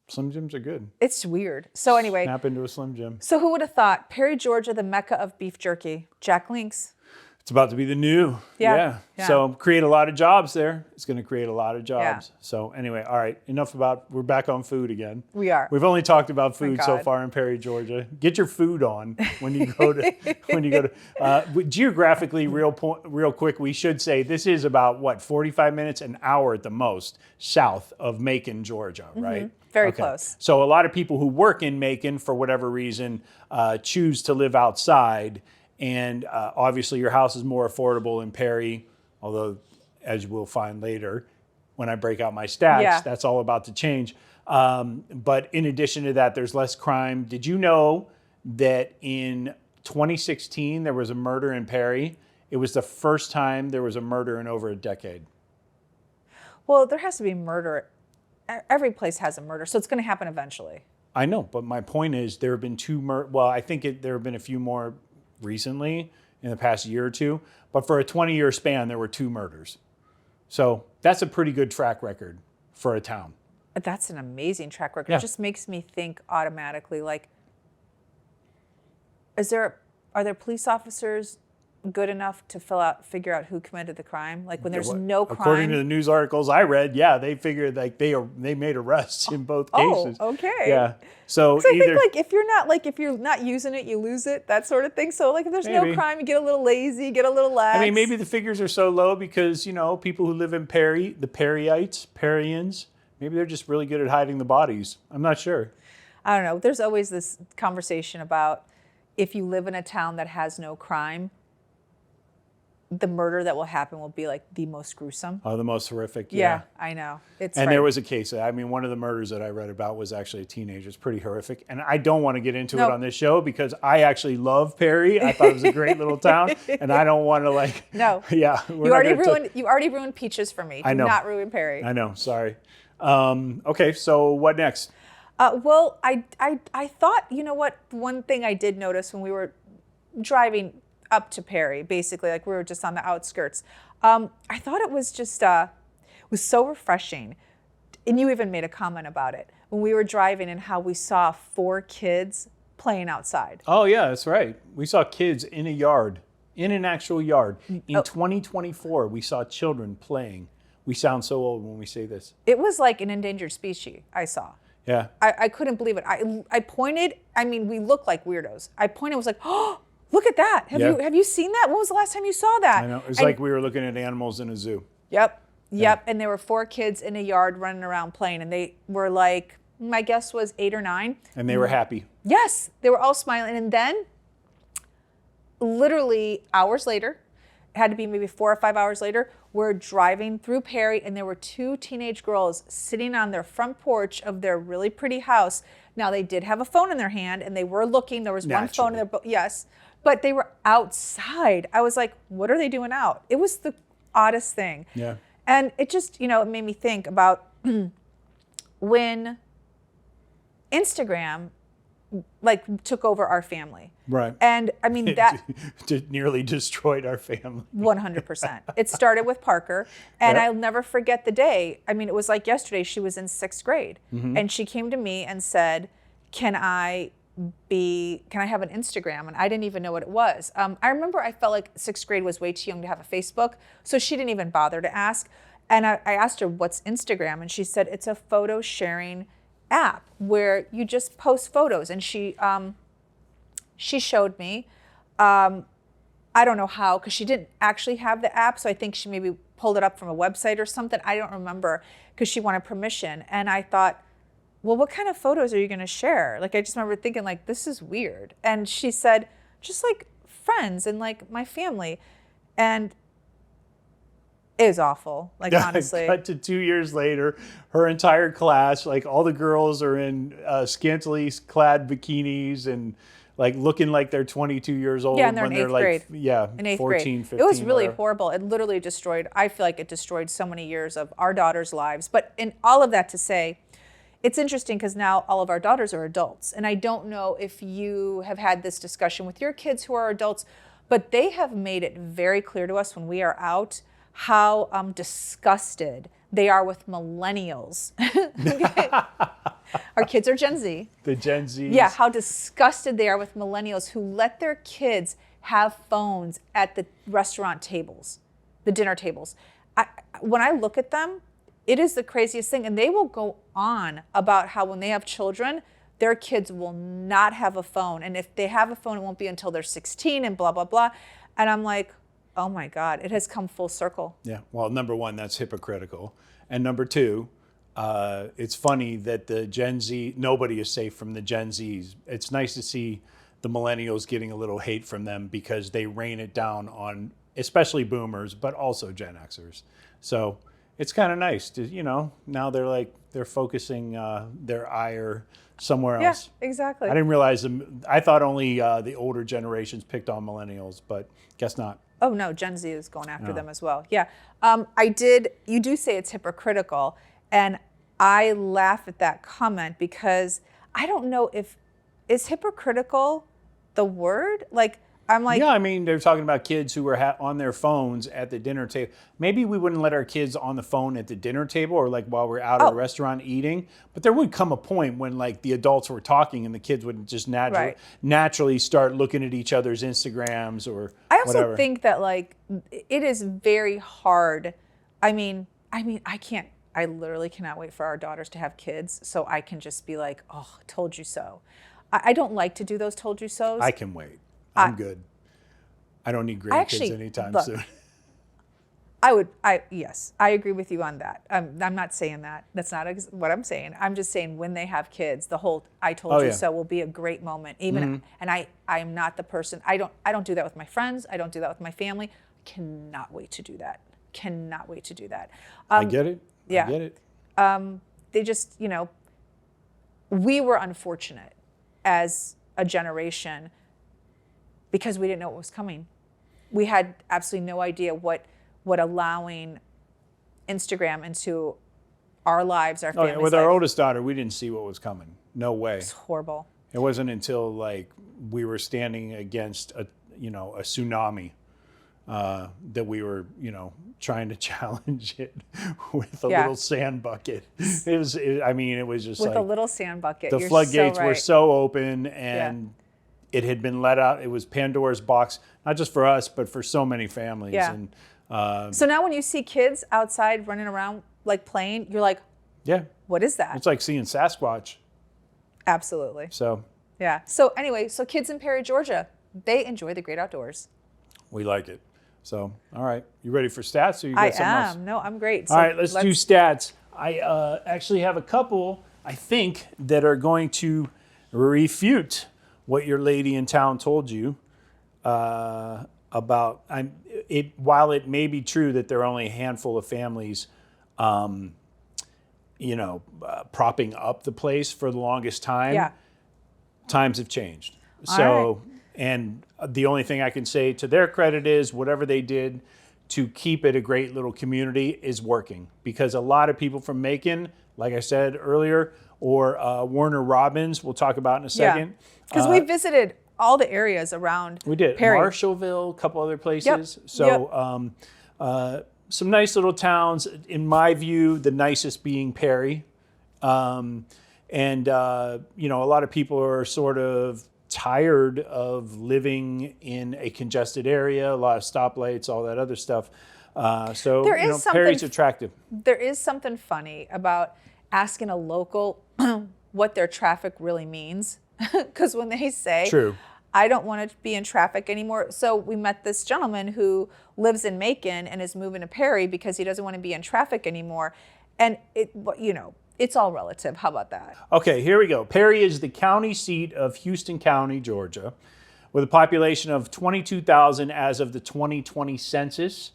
Slim Jims are good. It's weird. So anyway. Snap into a Slim Jim. So who would have thought? Perry, Georgia, the mecca of beef jerky. Jack Link's. It's about to be the new. Yeah. So create a lot of jobs there. It's going to create a lot of jobs. Yeah. So anyway, all right. We're back on food again. We are. We've only talked about food so far in Perry, Georgia. Get your food on when you go to, geographically, real quick, we should say this is about 45 minutes, an hour at the most, south of Macon, Georgia, right? Very close. So a lot of people who work in Macon, for whatever reason, choose to live outside. And obviously your house is more affordable in Perry, although as we'll find later, when I break out my stats, that's all about to change. But in addition to that, there's less crime. Did you know that in 2016, there was a murder in Perry? It was the first time there was a murder in over a decade. Well, there has to be murder. Every place has a murder, so it's going to happen eventually. I know, but my point is there have been 2 well, I think there have been a few more recently in the past year or 2, but for a 20-year span, there were 2 murders. So that's a pretty good track record for a town. That's an amazing track record. Yeah. It just makes me think automatically, like, are there police officers good enough to figure out who committed the crime? Like when there's no crime. According to the news articles I read, they figured like they made arrests in both cases. Oh, okay. Yeah. So I think if you're not using it, you lose it, that sort of thing. So like if there's no crime, you get a little lazy, get a little lax. I mean, maybe the figures are so low because people who live in Perry, the Perryites, Perrians, Maybe they're just really good at hiding the bodies. I'm not sure. I don't know. There's always this conversation about if you live in a town that has no crime, the murder that will happen will be like the most gruesome. Oh, the most horrific. Yeah, I know. And there was a case. I mean, one of the murders that I read about was actually a teenager. It's pretty horrific. And I don't want to get into it on this show because I actually love Perry. I thought it was a great little town, and I don't want to like. No. Yeah. You already ruined Peaches for me. I know. Do not ruin Perry. I know. Sorry. Okay. So what next? Well, I thought, you know what? One thing I did notice when we were driving up to Perry, basically, like we were just on the outskirts. I thought it was just was so refreshing, and you even made a comment about it when we were driving and how we saw 4 kids playing outside. Oh yeah, that's right. We saw kids in a yard, in an actual yard. In 2024, we saw children playing. We sound so old when we say this. It was like an endangered species I saw. Yeah. I couldn't believe it. I pointed. I mean, we looked like weirdos. I pointed. Was like, oh. Look at that. Have you seen that? When was the last time you saw that? I know. It's like we were looking at animals in a zoo. Yep. Yeah. And there were 4 kids in a yard running around playing. And they were like, my guess was 8 or 9. And they were happy. Yes. They were all smiling. And then literally hours later, it had to be maybe 4 or 5 hours later, we're driving through Perry and there were 2 teenage girls sitting on their front porch of their really pretty house. Now they did have a phone in their hand and they were looking. There was one phone in their yes. But they were outside. I was like, what are they doing out? It was the oddest thing. Yeah. And it just, it made me think about when Instagram like took over our family. Right. And I mean that nearly destroyed our family. 100%. It started with Parker, and I'll never forget the day. I mean, it was like yesterday. She was in 6th grade, and she came to me and said, can I have an Instagram? And I didn't even know what it was. I remember I felt like 6th grade was way too young to have a Facebook, so she didn't even bother to ask. And I asked her, what's Instagram? And she said, it's a photo sharing app where you just post photos. And she showed me. I don't know how, because she didn't actually have the app, so I think she maybe pulled it up from a website or something. I don't remember, because she wanted permission. And I thought, well, what kind of photos are you going to share? Like, I just remember thinking, like, this is weird. And she said, just like friends and like my family. And it was awful, like, honestly. Cut to 2 years later, her entire class, like all the girls are in scantily clad bikinis and like looking like they're 22 years old. Yeah, and they're in 8th grade. Yeah, in 8th 14, grade. 15. It was really horrible. It literally I feel like it destroyed so many years of our daughters' lives. But in all of that to say, it's interesting because now all of our daughters are adults. And I don't know if you have had this discussion with your kids who are adults, but they have made it very clear to us when we are out how disgusted they are with millennials. Our kids are Gen Z. The Gen Zs. Yeah, how disgusted they are with millennials who let their kids have phones at the restaurant tables, the dinner tables. When I look at them, it is the craziest thing. And they will go on about how when they have children, their kids will not have a phone. And if they have a phone, it won't be until they're 16 and blah, blah, blah. And I'm like, oh my God, it has come full circle. Yeah, well, number one, that's hypocritical. And number two, it's funny that the Gen Z, nobody is safe from the Gen Zs. It's nice to see the millennials getting a little hate from them because they rain it down on especially boomers, but also Gen Xers. So it's kind of nice to, now they're focusing their ire somewhere else. Yeah, exactly. I didn't realize I thought only the older generations picked on millennials, but guess not. Oh no, Gen Z is going after them as well. Yeah, you do say it's hypocritical, and I laugh at that comment because I don't know is hypocritical the word? Like, I'm like, yeah, I mean, they're talking about kids who were on their phones at the dinner table. Maybe we wouldn't let our kids on the phone at the dinner table or like while we're out at a restaurant eating. But there would come a point when like the adults were talking and the kids would just naturally start looking at each other's Instagrams or I also whatever. think that like it is very hard. I mean, I literally cannot wait for our daughters to have kids so I can just be like, oh, told you so. I don't like to do those told you so's. I can wait. I'm good. I don't need grandkids anytime soon. Yes, I agree with you on that. I'm not saying that. That's not what I'm saying. I'm just saying when they have kids, the whole "I told you so" will be a great moment. Even, and I'm not the person. I don't do that with my friends. I don't do that with my family. Cannot wait to do that. Cannot wait to do that. I get it. Yeah. I get it. They just, we were unfortunate as a generation because we didn't know what was coming. We had absolutely no idea what allowing Instagram into our lives, our families' With our life. oldest daughter, we didn't see what was coming. No way. It's horrible. It wasn't until we were standing against a tsunami that we were trying to challenge it with a little sand bucket. It was just with a little sand bucket. The floodgates were so open, and it had been let out. It was Pandora's box, not just for us, but for so many families. Yeah. And so now when you see kids outside running around playing, you're like, yeah, what is that? it's like seeing Sasquatch. Absolutely. So yeah. So anyway, kids in Perry, Georgia, they enjoy the great outdoors. we like it. So, all right, you ready for stats, or you got something else? No, I'm great. All right, let's do stats. I actually have a couple, I think, that are going to refute what your lady in town told you about. While it may be true that there are only a handful of families, propping up the place for the longest time, times have changed. And the only thing I can say to their credit is whatever they did to keep it a great little community is working, because a lot of people from Macon, like I said earlier, or Warner Robins, we'll talk about in a second. Because we visited all the areas around We did. Perry. Marshallville, a couple other places. So some nice little towns. In my view, the nicest being Perry. A lot of people are sort of tired of living in a congested area, a lot of stoplights, all that other stuff. Perry's attractive. There is something funny about asking a local what their traffic really means. Because when they say, True. I don't want to be in traffic anymore. So we met this gentleman who lives in Macon and is moving to Perry because he doesn't want to be in traffic anymore. And it's all relative. How about that? Okay, here we go. Perry is the county seat of Houston County, Georgia, with a population of 22,000 as of the 2020 census.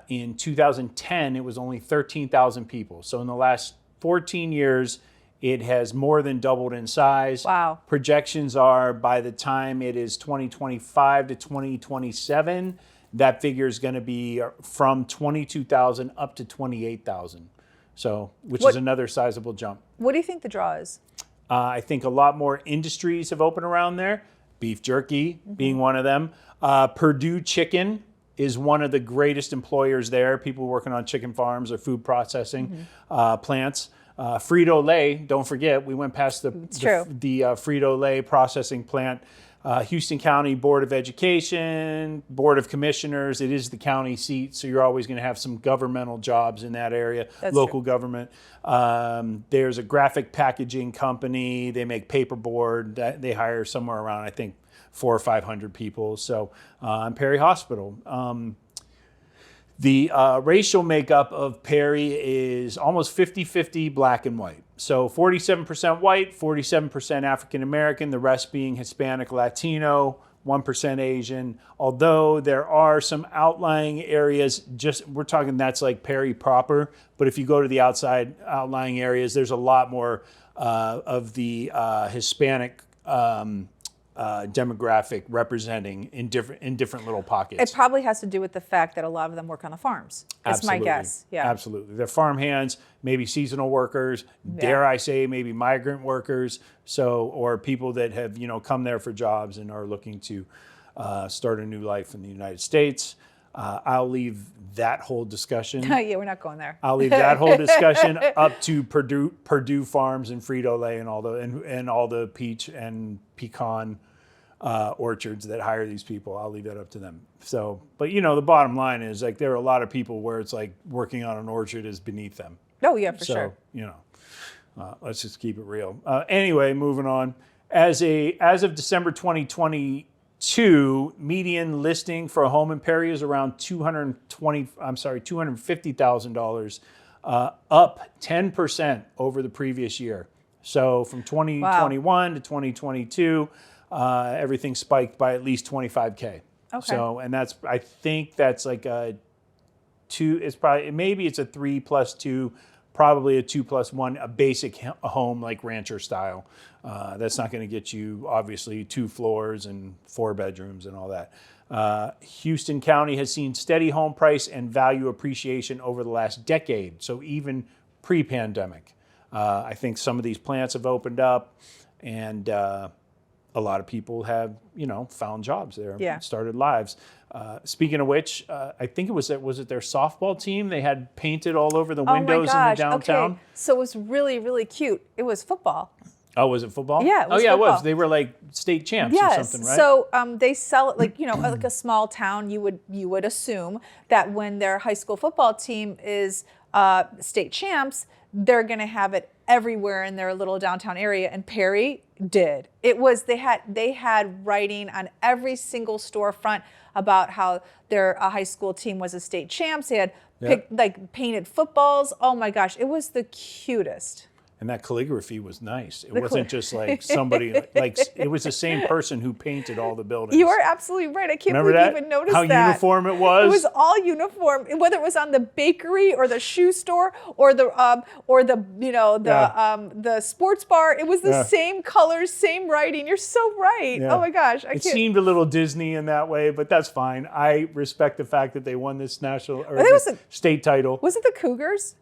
In 2010, it was only 13,000 people. So in the last 14 years, it has more than doubled in size. Wow. Projections are by the time it is 2025 to 2027, that figure is going to be from 22,000 up to 28,000. So, which is another sizable jump. What do you think the draw is? I think a lot more industries have opened around there. Beef jerky being one of them. Purdue Chicken is one of the greatest employers there. People working on chicken farms or food processing plants. Frito-Lay, don't forget, we went past the Frito-Lay processing plant. Houston County Board of Education, Board of Commissioners. It is the county seat, so you're always going to have some governmental jobs in that area, local government. There's a graphic packaging company. They make paperboard. They hire somewhere around, I think, 400 or 500 people. So, Perry Hospital. The racial makeup of Perry is almost 50-50 black and white. So 47% white, 47% African American, the rest being Hispanic, Latino, 1% Asian. Although there are some outlying areas, we're talking that's like Perry proper, but if you go to the outside outlying areas, there's a lot more of the Hispanic demographic representing in different little pockets. It probably has to do with the fact that a lot of them work on the farms. That's my guess. Yeah, absolutely. They're farm hands, maybe seasonal workers. Dare I say, maybe migrant workers. or people that have come there for jobs and are looking to start a new life in the United States. I'll leave that whole discussion. Yeah, we're not going there. I'll leave that whole discussion up to Purdue Farms and Frito-Lay and all the peach and pecan orchards that hire these people. I'll leave that up to them. So, but the bottom line is there are a lot of people where it's like working on an orchard is beneath them. Oh yeah, for sure. Let's just keep it real. Anyway, moving on. As of December 2020, median listing for a home in Perry is around $250,000, up 10% over the previous year. So from 2021 to 2022, everything spiked by at least 25K. Okay. So, and I think that's like a 2, maybe it's a 3 plus 2, probably a 2 plus 1, a basic home like rancher style. That's not going to get you, obviously, 2 floors and 4 bedrooms and all that. Houston County has seen steady home price and value appreciation over the last decade, so even pre-pandemic. I think some of these plants have opened up, and a lot of people have, found jobs there, started lives. Speaking of which, I think was it their softball team? They had painted all over the windows in the downtown. Okay. So it was really, really cute. It was football. Oh, was it football? Yeah, it was football. It was. They were like state champs or something, right? So they sell it like like a small town. You would assume that when their high school football team is state champs, they're going to have it everywhere in their little downtown area. And Perry did. It was they had writing on every single storefront about how their high school team was a state champs. They had painted footballs. Oh my gosh, it was the cutest. And that calligraphy was nice. It wasn't just like somebody, it was the same person who painted all the buildings. You are absolutely right. I can't believe you even noticed How that. uniform it was? It was all uniform, whether it was on the bakery or the shoe store or the sports bar. It was the same colors, same writing. You're so right. Yeah. Oh my gosh. It seemed a little Disney in that way, but that's fine. I respect the fact that they won this state title. Was it the Cougars?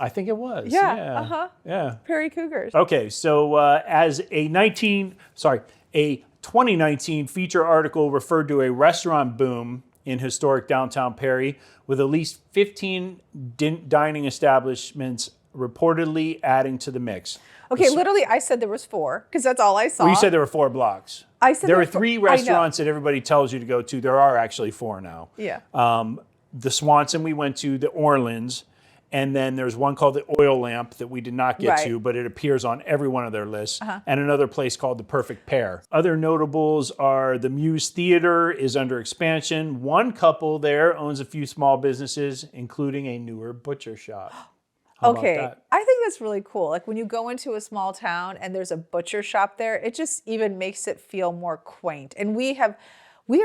I think it was. Yeah. Yeah. Perry Cougars. Okay, so as a 2019 feature article referred to a restaurant boom in historic downtown Perry, with at least 15 dining establishments reportedly adding to the mix. Okay, literally, I said there was 4 because that's all I saw. Well, you said there were 4 blocks. I said there were 3 restaurants that everybody tells you to go to. There are actually 4 now. Yeah. The Swanson we went to, the Orleans. And then there's one called the Oil Lamp that we did not get to, but it appears on every one of their lists. And another place called the Perfect Pair. Other notables are the Muse Theater is under expansion. One couple there owns a few small businesses, including a newer butcher shop. How about that? I think that's really cool. Like when you go into a small town and there's a butcher shop there, it just even makes it feel more quaint. And we are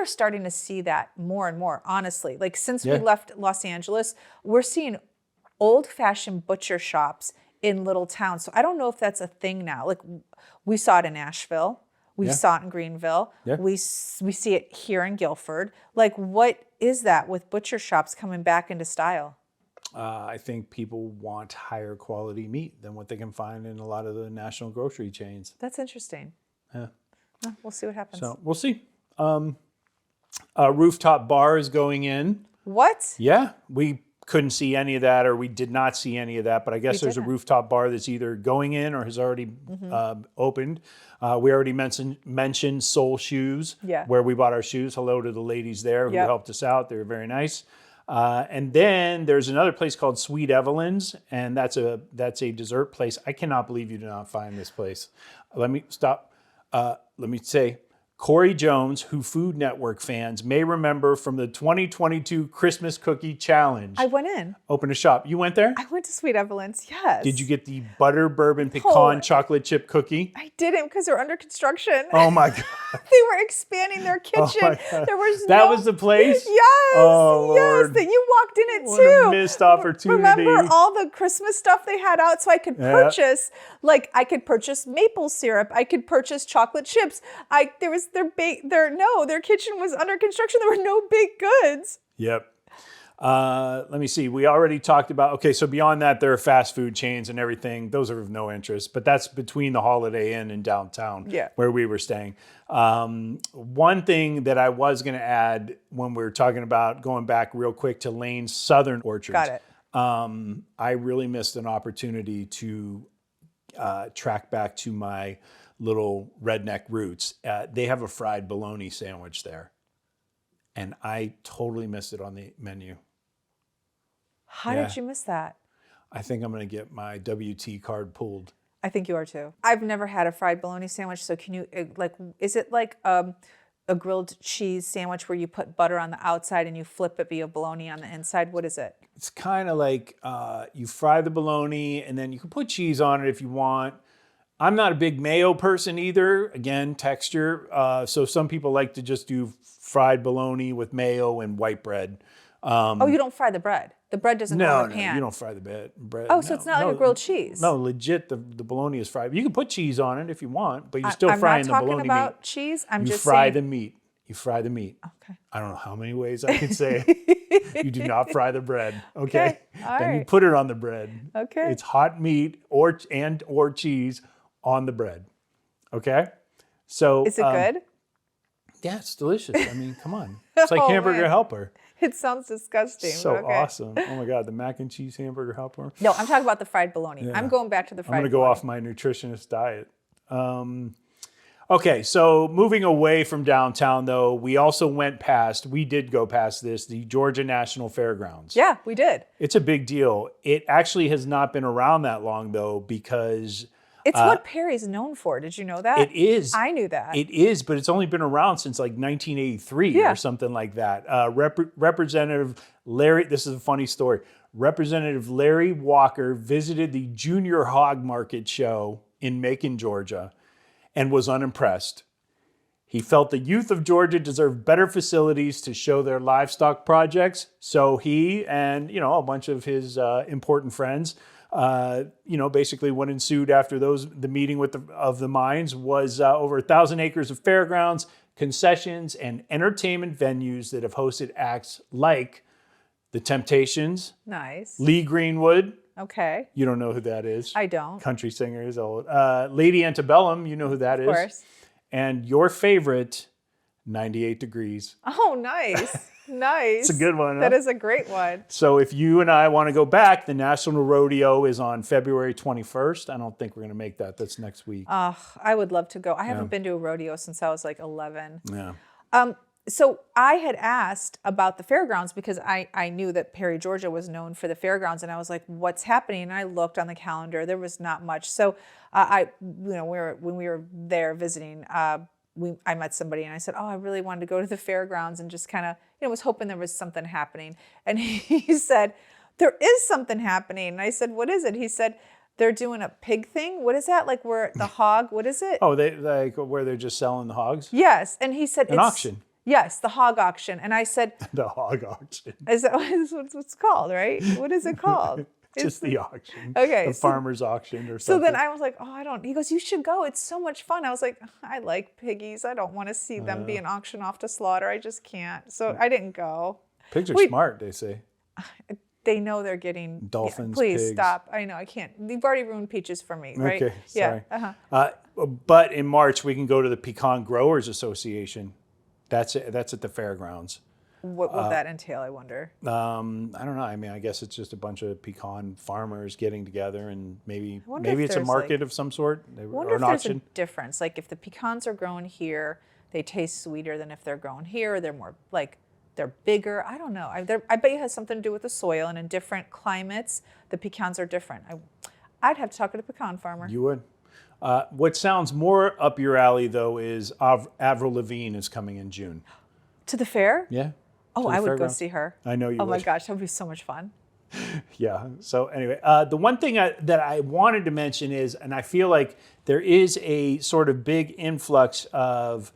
starting to see that more and more, honestly. Like since we left Los Angeles, we're seeing old-fashioned butcher shops in little towns. So I don't know if that's a thing now. Like we saw it in Asheville. We saw it in Greenville. Yeah. We see it here in Guilford. Like what is that with butcher shops coming back into style? I think people want higher quality meat than what they can find in a lot of the national grocery chains. That's interesting. Yeah. Well, we'll see what happens. So we'll see. Rooftop bar is going in. What? Yeah. We couldn't see any of that, or we did not see any of that, but I guess there's a rooftop bar that's either going in or has already opened. We already mentioned Soul Shoes, where we bought our shoes. Hello to the ladies there who helped us out. They were very nice. And then there's another place called Sweet Evelyn's, and that's a dessert place. I cannot believe you did not find this place. Let me stop. Let me say, Corey Jones, who Food Network fans may remember from the 2022 Christmas Cookie Challenge. I went in. Opened a shop. You went there? I went to Sweet Evelyn's, yes. Did you get the butter bourbon pecan chocolate chip cookie? I didn't because they're under construction. Oh my God. They were expanding their kitchen. Oh my God. That was the place? Yes. Oh Lord. Yes, you walked in it what too. A missed opportunity. Remember all the Christmas stuff they had out so I could purchase, I could purchase maple syrup. I could purchase chocolate chips. Their kitchen was under construction. There were no baked goods. Yep. Let me see. We already talked about, so beyond that, there are fast food chains and everything. Those are of no interest, but that's between the Holiday Inn and downtown where we were staying. One thing that I was going to add when we were talking about going back real quick to Lane's Southern Orchards. Got it. I really missed an opportunity to track back to my little redneck roots. They have a fried bologna sandwich there. And I totally missed it on the menu. How did you miss that? I think I'm going to get my WT card pulled. I think you are too. I've never had a fried bologna sandwich, so can you, is it like a grilled cheese sandwich where you put butter on the outside and you flip it, but you have bologna on the inside. What is it? It's kind of like you fry the bologna and then you can put cheese on it if you want. I'm not a big mayo person either. Again, texture. So some people like to just do fried bologna with mayo and white bread. Oh, you don't fry the bread. The bread doesn't go in the pan. No, you don't fry the bread. Oh, so it's not like a grilled cheese. No, legit, the bologna is fried. You can put cheese on it if you want, but you're still frying the bologna meat. I'm not talking about cheese. I'm just saying. You fry the meat. Okay. I don't know how many ways I can say it. You do not fry the bread, okay? All then right. you put it on the bread. Okay. It's hot meat or cheese on the bread, okay? So is it good? Yeah, it's delicious. I mean, come on. It's like Hamburger Helper. It sounds disgusting. So awesome. Oh my God, the mac and cheese hamburger helper. No, I'm talking about the fried bologna. Yeah. I'm going back to the fried I'm going to bologna. go off my nutritionist diet. Okay, so moving away from downtown though, we did go past this, the Georgia National Fairgrounds. Yeah, we did. It's a big deal. It actually has not been around that long though, because it's what Perry's known for. Did you know that? It is. I knew that. It is, but it's only been around since like 1983 or something like that. Representative Larry, this is a funny story. Representative Larry Walker visited the Junior Hog Market show in Macon, Georgia, and was unimpressed. He felt the youth of Georgia deserved better facilities to show their livestock projects. So he and, a bunch of his important friends, basically what ensued after the meeting of the minds was over 1,000 acres of fairgrounds, concessions, and entertainment venues that have hosted acts like The Temptations. Nice. Lee Greenwood. Okay. You don't know who that is. I don't. Country singer is old. Lady Antebellum, you know who that is. Of course. And your favorite, 98 Degrees. Oh, nice. Nice. It's a good one, huh? That is a great one. So if you and I want to go back, the National Rodeo is on February 21st. I don't think we're going to make that. That's next week. I would love to go. I haven't been to a rodeo since I was like 11. Yeah. So I had asked about the fairgrounds because I knew that Perry, Georgia was known for the fairgrounds, and I was like, what's happening? And I looked on the calendar. There was not much. So when we were there visiting, I met somebody and I said, I really wanted to go to the fairgrounds and just kind of, was hoping there was something happening. And he said, there is something happening. And I said, what is it? He said, they're doing a pig thing. What is that? Like where the hog, what is it? Oh, they like where they're just selling the hogs? Yes. And he said, An auction. Yes, the hog auction. And I said, the hog auction. Is that what it's called, right? What is it called? Just the auction. Okay. The farmer's auction or something. So then I was like, he goes, you should go. It's so much fun. I was like, I like piggies. I don't want to see them being auctioned off to slaughter. I just can't. So I didn't go. Pigs are smart, they say. They know they're getting dolphins. Please pigs. Stop. I know I can't. You've already ruined peaches for me, right? Okay, sorry. Yeah. But in March we can go to the Pecan Growers Association. That's at the fairgrounds. What would that entail, I wonder? I don't know. I mean, I guess it's just a bunch of pecan farmers getting together, and maybe it's a market of some sort, I wonder or if an there's auction. a difference. Like if the pecans are grown here, they taste sweeter than if they're grown here. They're more like they're bigger. I don't know. I bet it has something to do with the soil, and in different climates, the pecans are different. I'd have to talk to the pecan farmer. You would. What sounds more up your alley, though, is Avril Lavigne is coming in June. To the fair? Yeah. Oh, I would go see her. I know you would. Oh my gosh, that would be so much fun. Yeah. So anyway, the one thing that I wanted to mention is, and I feel like there is a sort of big influx of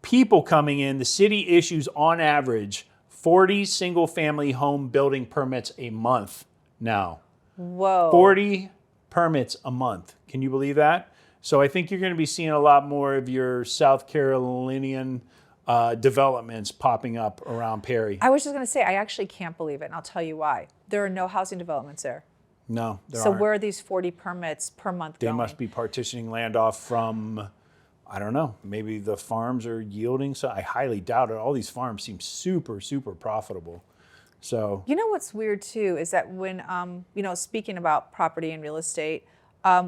people coming in. The city issues on average 40 single-family home building permits a month now. Whoa. 40 permits a month. Can you believe that? So I think you're going to be seeing a lot more of your South Carolinian developments popping up around Perry. I was just going to say, I actually can't believe it, and I'll tell you why. There are no housing developments there. No, there So aren't. where are these 40 permits per month They going? must be partitioning land off from, I don't know, maybe the farms are yielding. So I highly doubt it. All these farms seem super, super profitable. So You know what's weird too is that when, speaking about property and real estate,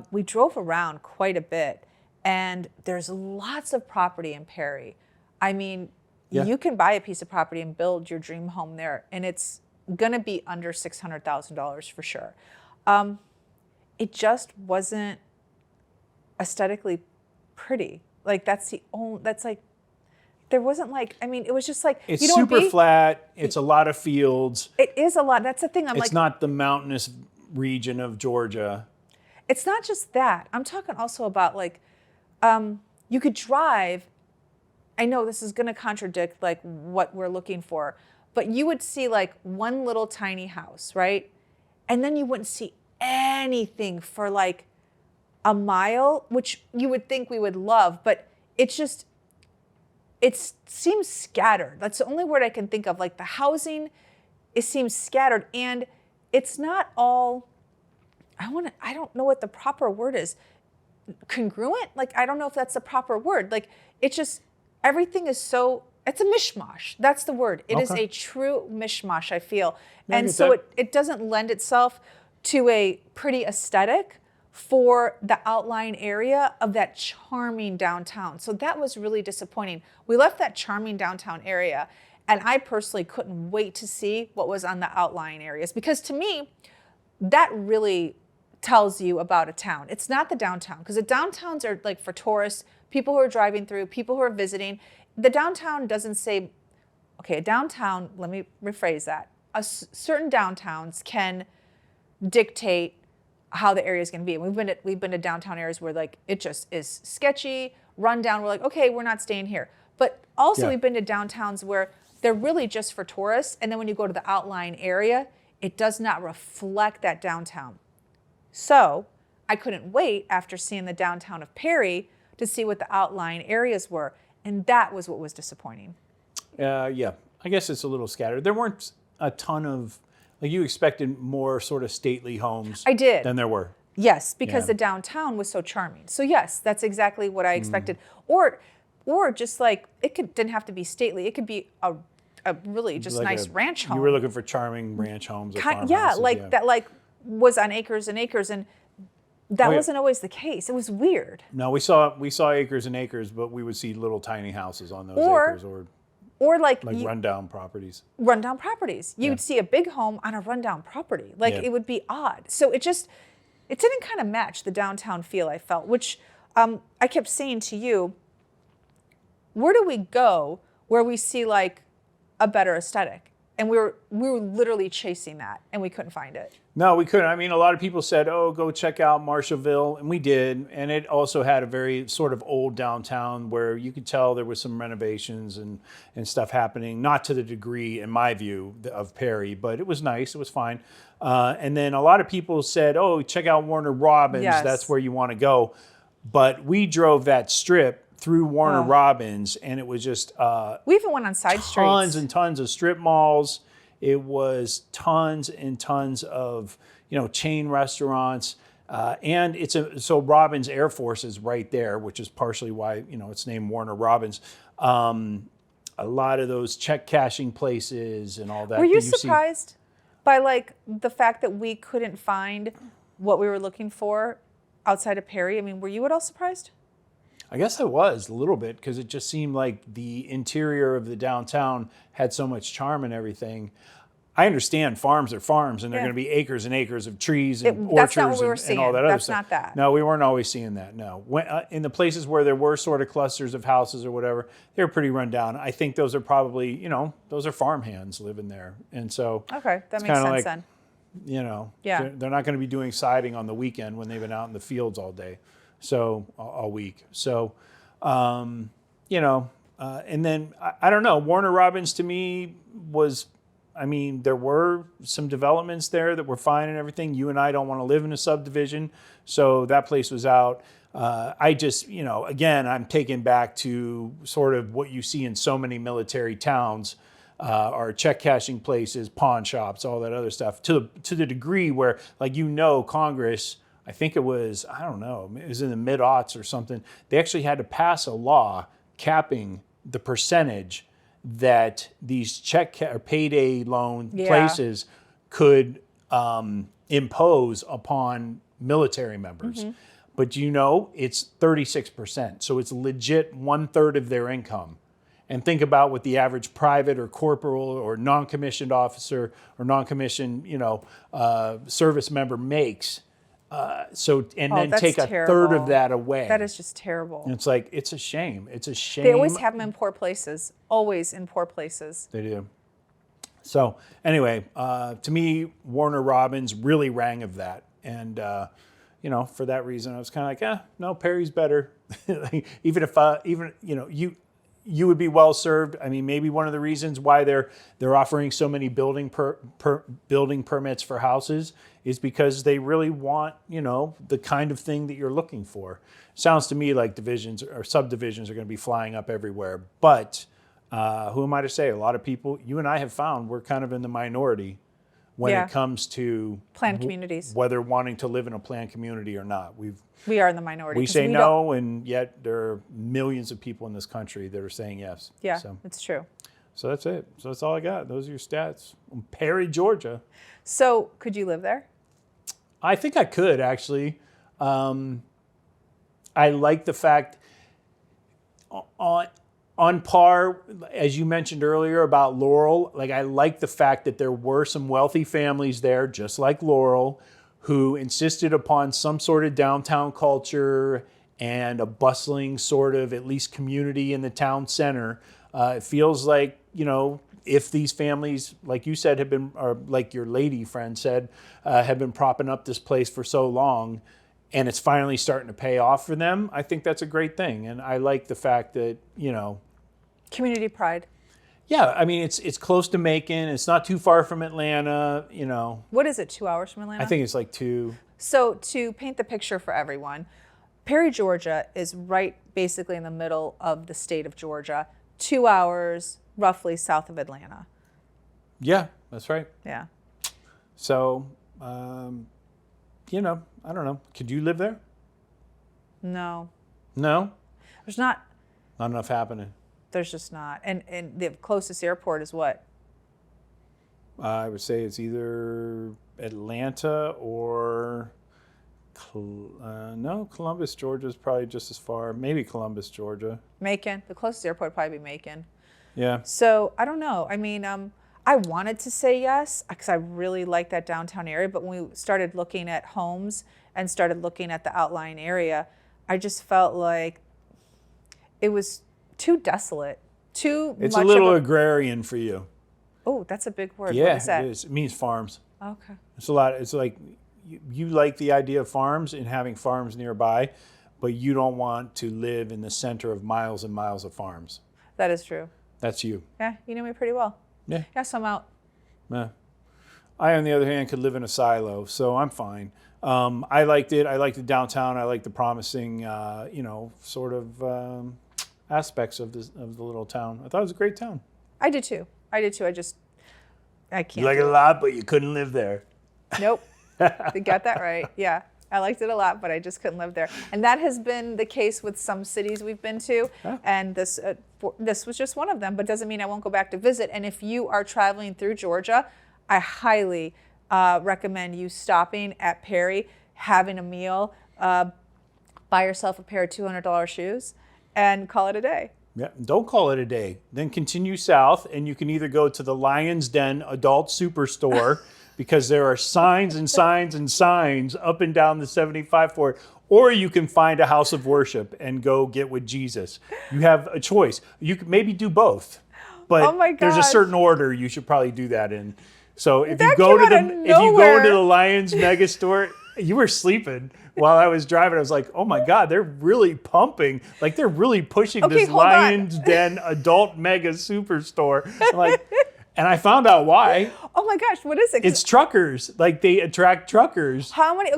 we drove around quite a bit, and there's lots of property in Perry. I mean, you can buy a piece of property and build your dream home there, and it's going to be under $600,000 for sure. It just wasn't aesthetically pretty. Like that's like there wasn't like, I mean, it was just like, It's you know, super flat. It's a lot of fields. It is a lot. That's the thing. It's not the mountainous region of Georgia. It's not just that. I'm talking also about like, you could drive. I know this is going to contradict like what we're looking for, but you would see like one little tiny house, right? And then you wouldn't see anything for like a mile, which you would think we would love, but it's just, it seems scattered. That's the only word I can think of. Like the housing, it seems scattered, and it's not all, I don't know what the proper word is. Congruent? Like, I don't know if that's the proper word. Like, it's just, everything is so, it's a mishmash. That's the word. It is a true mishmash, I feel. And so it doesn't lend itself to a pretty aesthetic for the outlying area of that charming downtown. So that was really disappointing. We left that charming downtown area, and I personally couldn't wait to see what was on the outlying areas, because to me, that really tells you about a town. It's not the downtown, because the downtowns are like for tourists, people who are driving through, people who are visiting. The downtown doesn't say, okay, a downtown, let me rephrase that. Certain downtowns can dictate how the area is going to be. And we've been to downtown areas where like it just is sketchy, run down. We're like, okay, we're not staying here. But also we've been to downtowns where they're really just for tourists. And then when you go to the outlying area, it does not reflect that downtown. So I couldn't wait after seeing the downtown of Perry to see what the outlying areas were. And that was what was disappointing. Yeah, I guess it's a little scattered. There weren't a ton of, like you expected more sort of stately homes. I did. Than there were. Yes, because the downtown was so charming. So yes, that's exactly what I expected. Or just like, didn't have to be stately. It could be a really just like nice ranch home. You were looking for charming ranch homes or farmhouses. Yeah, that like was on acres and acres, and that wasn't always the case. It was weird. No, we saw acres and acres, but we would see little tiny houses on those acres, or like rundown properties. Rundown properties. You'd see a big home on a rundown property. Like it would be odd. So it didn't kind of match the downtown feel I felt, which I kept saying to you, where do we go where we see like a better aesthetic? And we were literally chasing that, and we couldn't find it. No, we couldn't. I mean, a lot of people said, oh, go check out Marshallville, and we did. And it also had a very sort of old downtown where you could tell there was some renovations and stuff happening, not to the degree, in my view, of Perry, but it was nice. It was fine. And then a lot of people said, oh, check out Warner Robins. Yes. That's where you want to go. But we drove that strip through Warner Robins, and it was just we even went on side streets. Tons and tons of strip malls. It was tons and tons of chain restaurants, and so Robins Air Force is right there, which is partially why it's named Warner Robins. A lot of those check cashing places and all that. Were you surprised by like the fact that we couldn't find what we were looking for outside of Perry? I mean, were you at all surprised? I guess I was a little bit, because it just seemed like the interior of the downtown had so much charm and everything. I understand farms are farms, and they're going to be acres and acres of trees and orchards and all that other stuff. That's not that. No, we weren't always seeing that, no. In the places where there were sort of clusters of houses or whatever, they were pretty run down. I think those are probably, those are farmhands living there. And so okay, that makes sense then. They're not going to be doing siding on the weekend when they've been out in the fields all day. So all week. So, and then I don't know. Warner Robins to me was, there were some developments there that were fine and everything. You and I don't want to live in a subdivision, so that place was out. I just, again, I'm taken back to sort of what you see in so many military towns, are check cashing places, pawn shops, all that other stuff. To the degree where, like Congress. I think it was, I don't know, it was in the mid-aughts or something. They actually had to pass a law capping the percentage that these or payday loan places could impose upon military members. Mm-hmm. But it's 36%. So it's legit 1/3 of their income. And think about what the average private or corporal or non-commissioned officer or non-commissioned, service member makes. So and then that's take a terrible. third of that away. That is just terrible. And it's like, it's a shame. It's a shame. They always have them in poor places. Always in poor places. They do. So anyway, to me, Warner Robins really rang of that. And, for that reason, I was kind of like, no, Perry's better. Even if, you would be well served. I mean, maybe one of the reasons why they're offering so many building permits for houses is because they really want, the kind of thing that you're looking for. Sounds to me like divisions or subdivisions are going to be flying up everywhere. But who am I to say? A lot of people, you and I have found, we're kind of in the minority when it comes to planned communities, whether wanting to live in a planned community or not. We are in the minority. We say no, and yet there are millions of people in this country that are saying yes. Yeah, so it's true. So that's it. So that's all I got. Those are your stats. Perry, Georgia. So could you live there? I think I could, actually. I like the fact on par, as you mentioned earlier about Laurel, like I like the fact that there were some wealthy families there, just like Laurel, who insisted upon some sort of downtown culture and a bustling sort of at least community in the town center. It feels like, if these families, like you said, have been, or like your lady friend said, have been propping up this place for so long, and it's finally starting to pay off for them, I think that's a great thing. And I like the fact that, community pride. Yeah, I mean, it's close to Macon. It's not too far from Atlanta, What is it, 2 hours from Atlanta? I think it's like 2. So to paint the picture for everyone, Perry, Georgia is right basically in the middle of the state of Georgia, 2 hours roughly south of Atlanta. Yeah, that's right. Yeah. So, I don't know. Could you live there? No. No? There's not enough happening. There's just not. And the closest airport is what? I would say it's either Atlanta or Columbus, Georgia is probably just as far. Maybe Columbus, Georgia. Macon. The closest airport would probably be Macon. Yeah. So I don't know. I mean, I wanted to say yes because I really like that downtown area. But when we started looking at homes and started looking at the outlying area, I just felt like it was too desolate. It's a little agrarian for you. Oh, that's a big word. Yeah, what is that? it is. It means farms. Okay. It's a lot. It's like you like the idea of farms and having farms nearby, but you don't want to live in the center of miles and miles of farms. That is true. That's you. Yeah, you know me pretty well. Yeah. Yeah, so I'm out. Yeah. I, on the other hand, could live in a silo, so I'm fine. I liked it. I liked the downtown. I liked the promising, sort of aspects of the little town. I thought it was a great town. I did too. I can't. You like it a lot, but you couldn't live there. Nope. You got that right. Yeah. I liked it a lot, but I just couldn't live there. And that has been the case with some cities we've been to. Oh. And this was just one of them, but doesn't mean I won't go back to visit. And if you are traveling through Georgia, I highly recommend you stopping at Perry, having a meal, buy yourself a pair of $200 shoes, and call it a day. Yeah, don't call it a day. Then continue south, and you can either go to the Lion's Den Adult Superstore, because there are signs and signs and signs up and down the 75 for it, or you can find a house of worship and go get with Jesus. You have a choice. You could maybe do both, but there's a certain order you should probably do that in. So if you go into the Lions Mega Store, you were sleeping while I was driving. I was like, oh my God, they're really pumping. Like they're really pushing this Lions Den Adult Mega Superstore. And I found out why. Oh my gosh, what is it? It's truckers. Like they attract truckers. How many?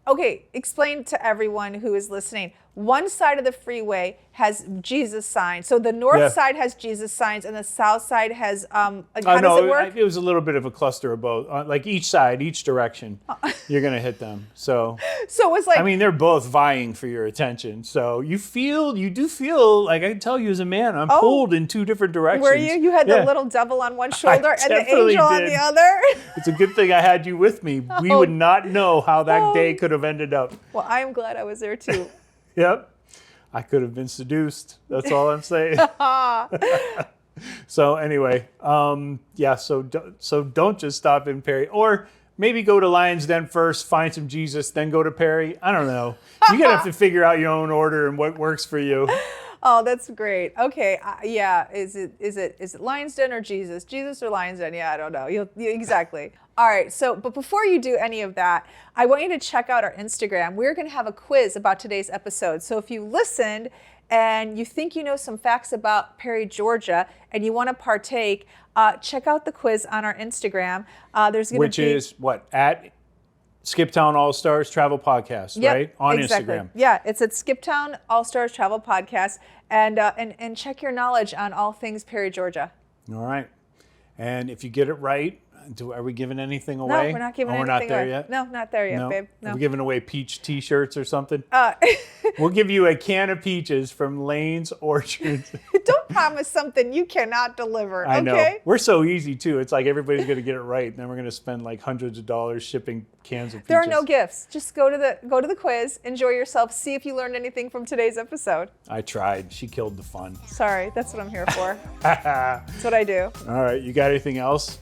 Okay. Explain to everyone who is listening. One side of the freeway has Jesus signs. So the north side has Jesus signs, and the south side has. How does it work? It was a little bit of a cluster of both. Like each side, each direction, you're gonna hit them. So it was like. I mean, they're both vying for your attention. So you do feel like I can tell you as a man, I'm pulled in two different directions. Were you? You had the little devil on one shoulder and the angel on the other. It's a good thing I had you with me. We would not know how that day could have ended up. Well, I am glad I was there too. Yep. I could have been seduced. That's all I'm saying. So anyway, so don't just stop in Perry. Or Maybe go to Lion's Den first, find some Jesus, then go to Perry. I don't know. You're going to have to figure out your own order and what works for you. Oh, that's great. Okay, yeah. Is it Lion's Den or Jesus? Jesus or Lion's Den? Yeah, I don't know. Exactly. All right. So, but before you do any of that, I want you to check out our Instagram. We're going to have a quiz about today's episode. So, if you listened and you think you know some facts about Perry, Georgia, and you want to partake, check out the quiz on our Instagram. There's going to be, which is what, at Skiptown All Stars Travel Podcast, yep, right? On exactly. Instagram. Yeah, it's at Skiptown All Stars Travel Podcast, and check your knowledge on all things Perry, Georgia. All right. And if you get it right, are we giving anything away? No, we're not giving anything away. We're not there away. yet? No, not there yet, babe. No. Are we giving away peach t-shirts or something? We'll give you a can of peaches from Lane's Orchards. Don't promise something you cannot deliver, I know. okay? We're so easy, too. It's like everybody's going to get it right, and then we're going to spend like hundreds of dollars shipping cans of peaches. There are no gifts. Just go to the quiz, enjoy yourself, see if you learned anything from today's episode. I tried. She killed the fun. Sorry, that's what I'm here for. That's what I do. All right. You got anything else?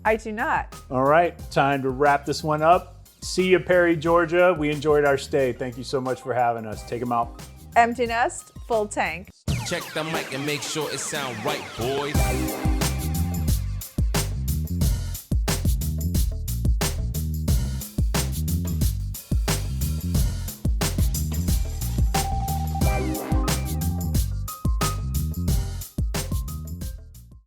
I do not. All right. Time to wrap this one up. See you, Perry, Georgia. We enjoyed our stay. Thank you so much for having us. Take them out. Empty nest, full tank. Check the mic and make sure it sound right, boys.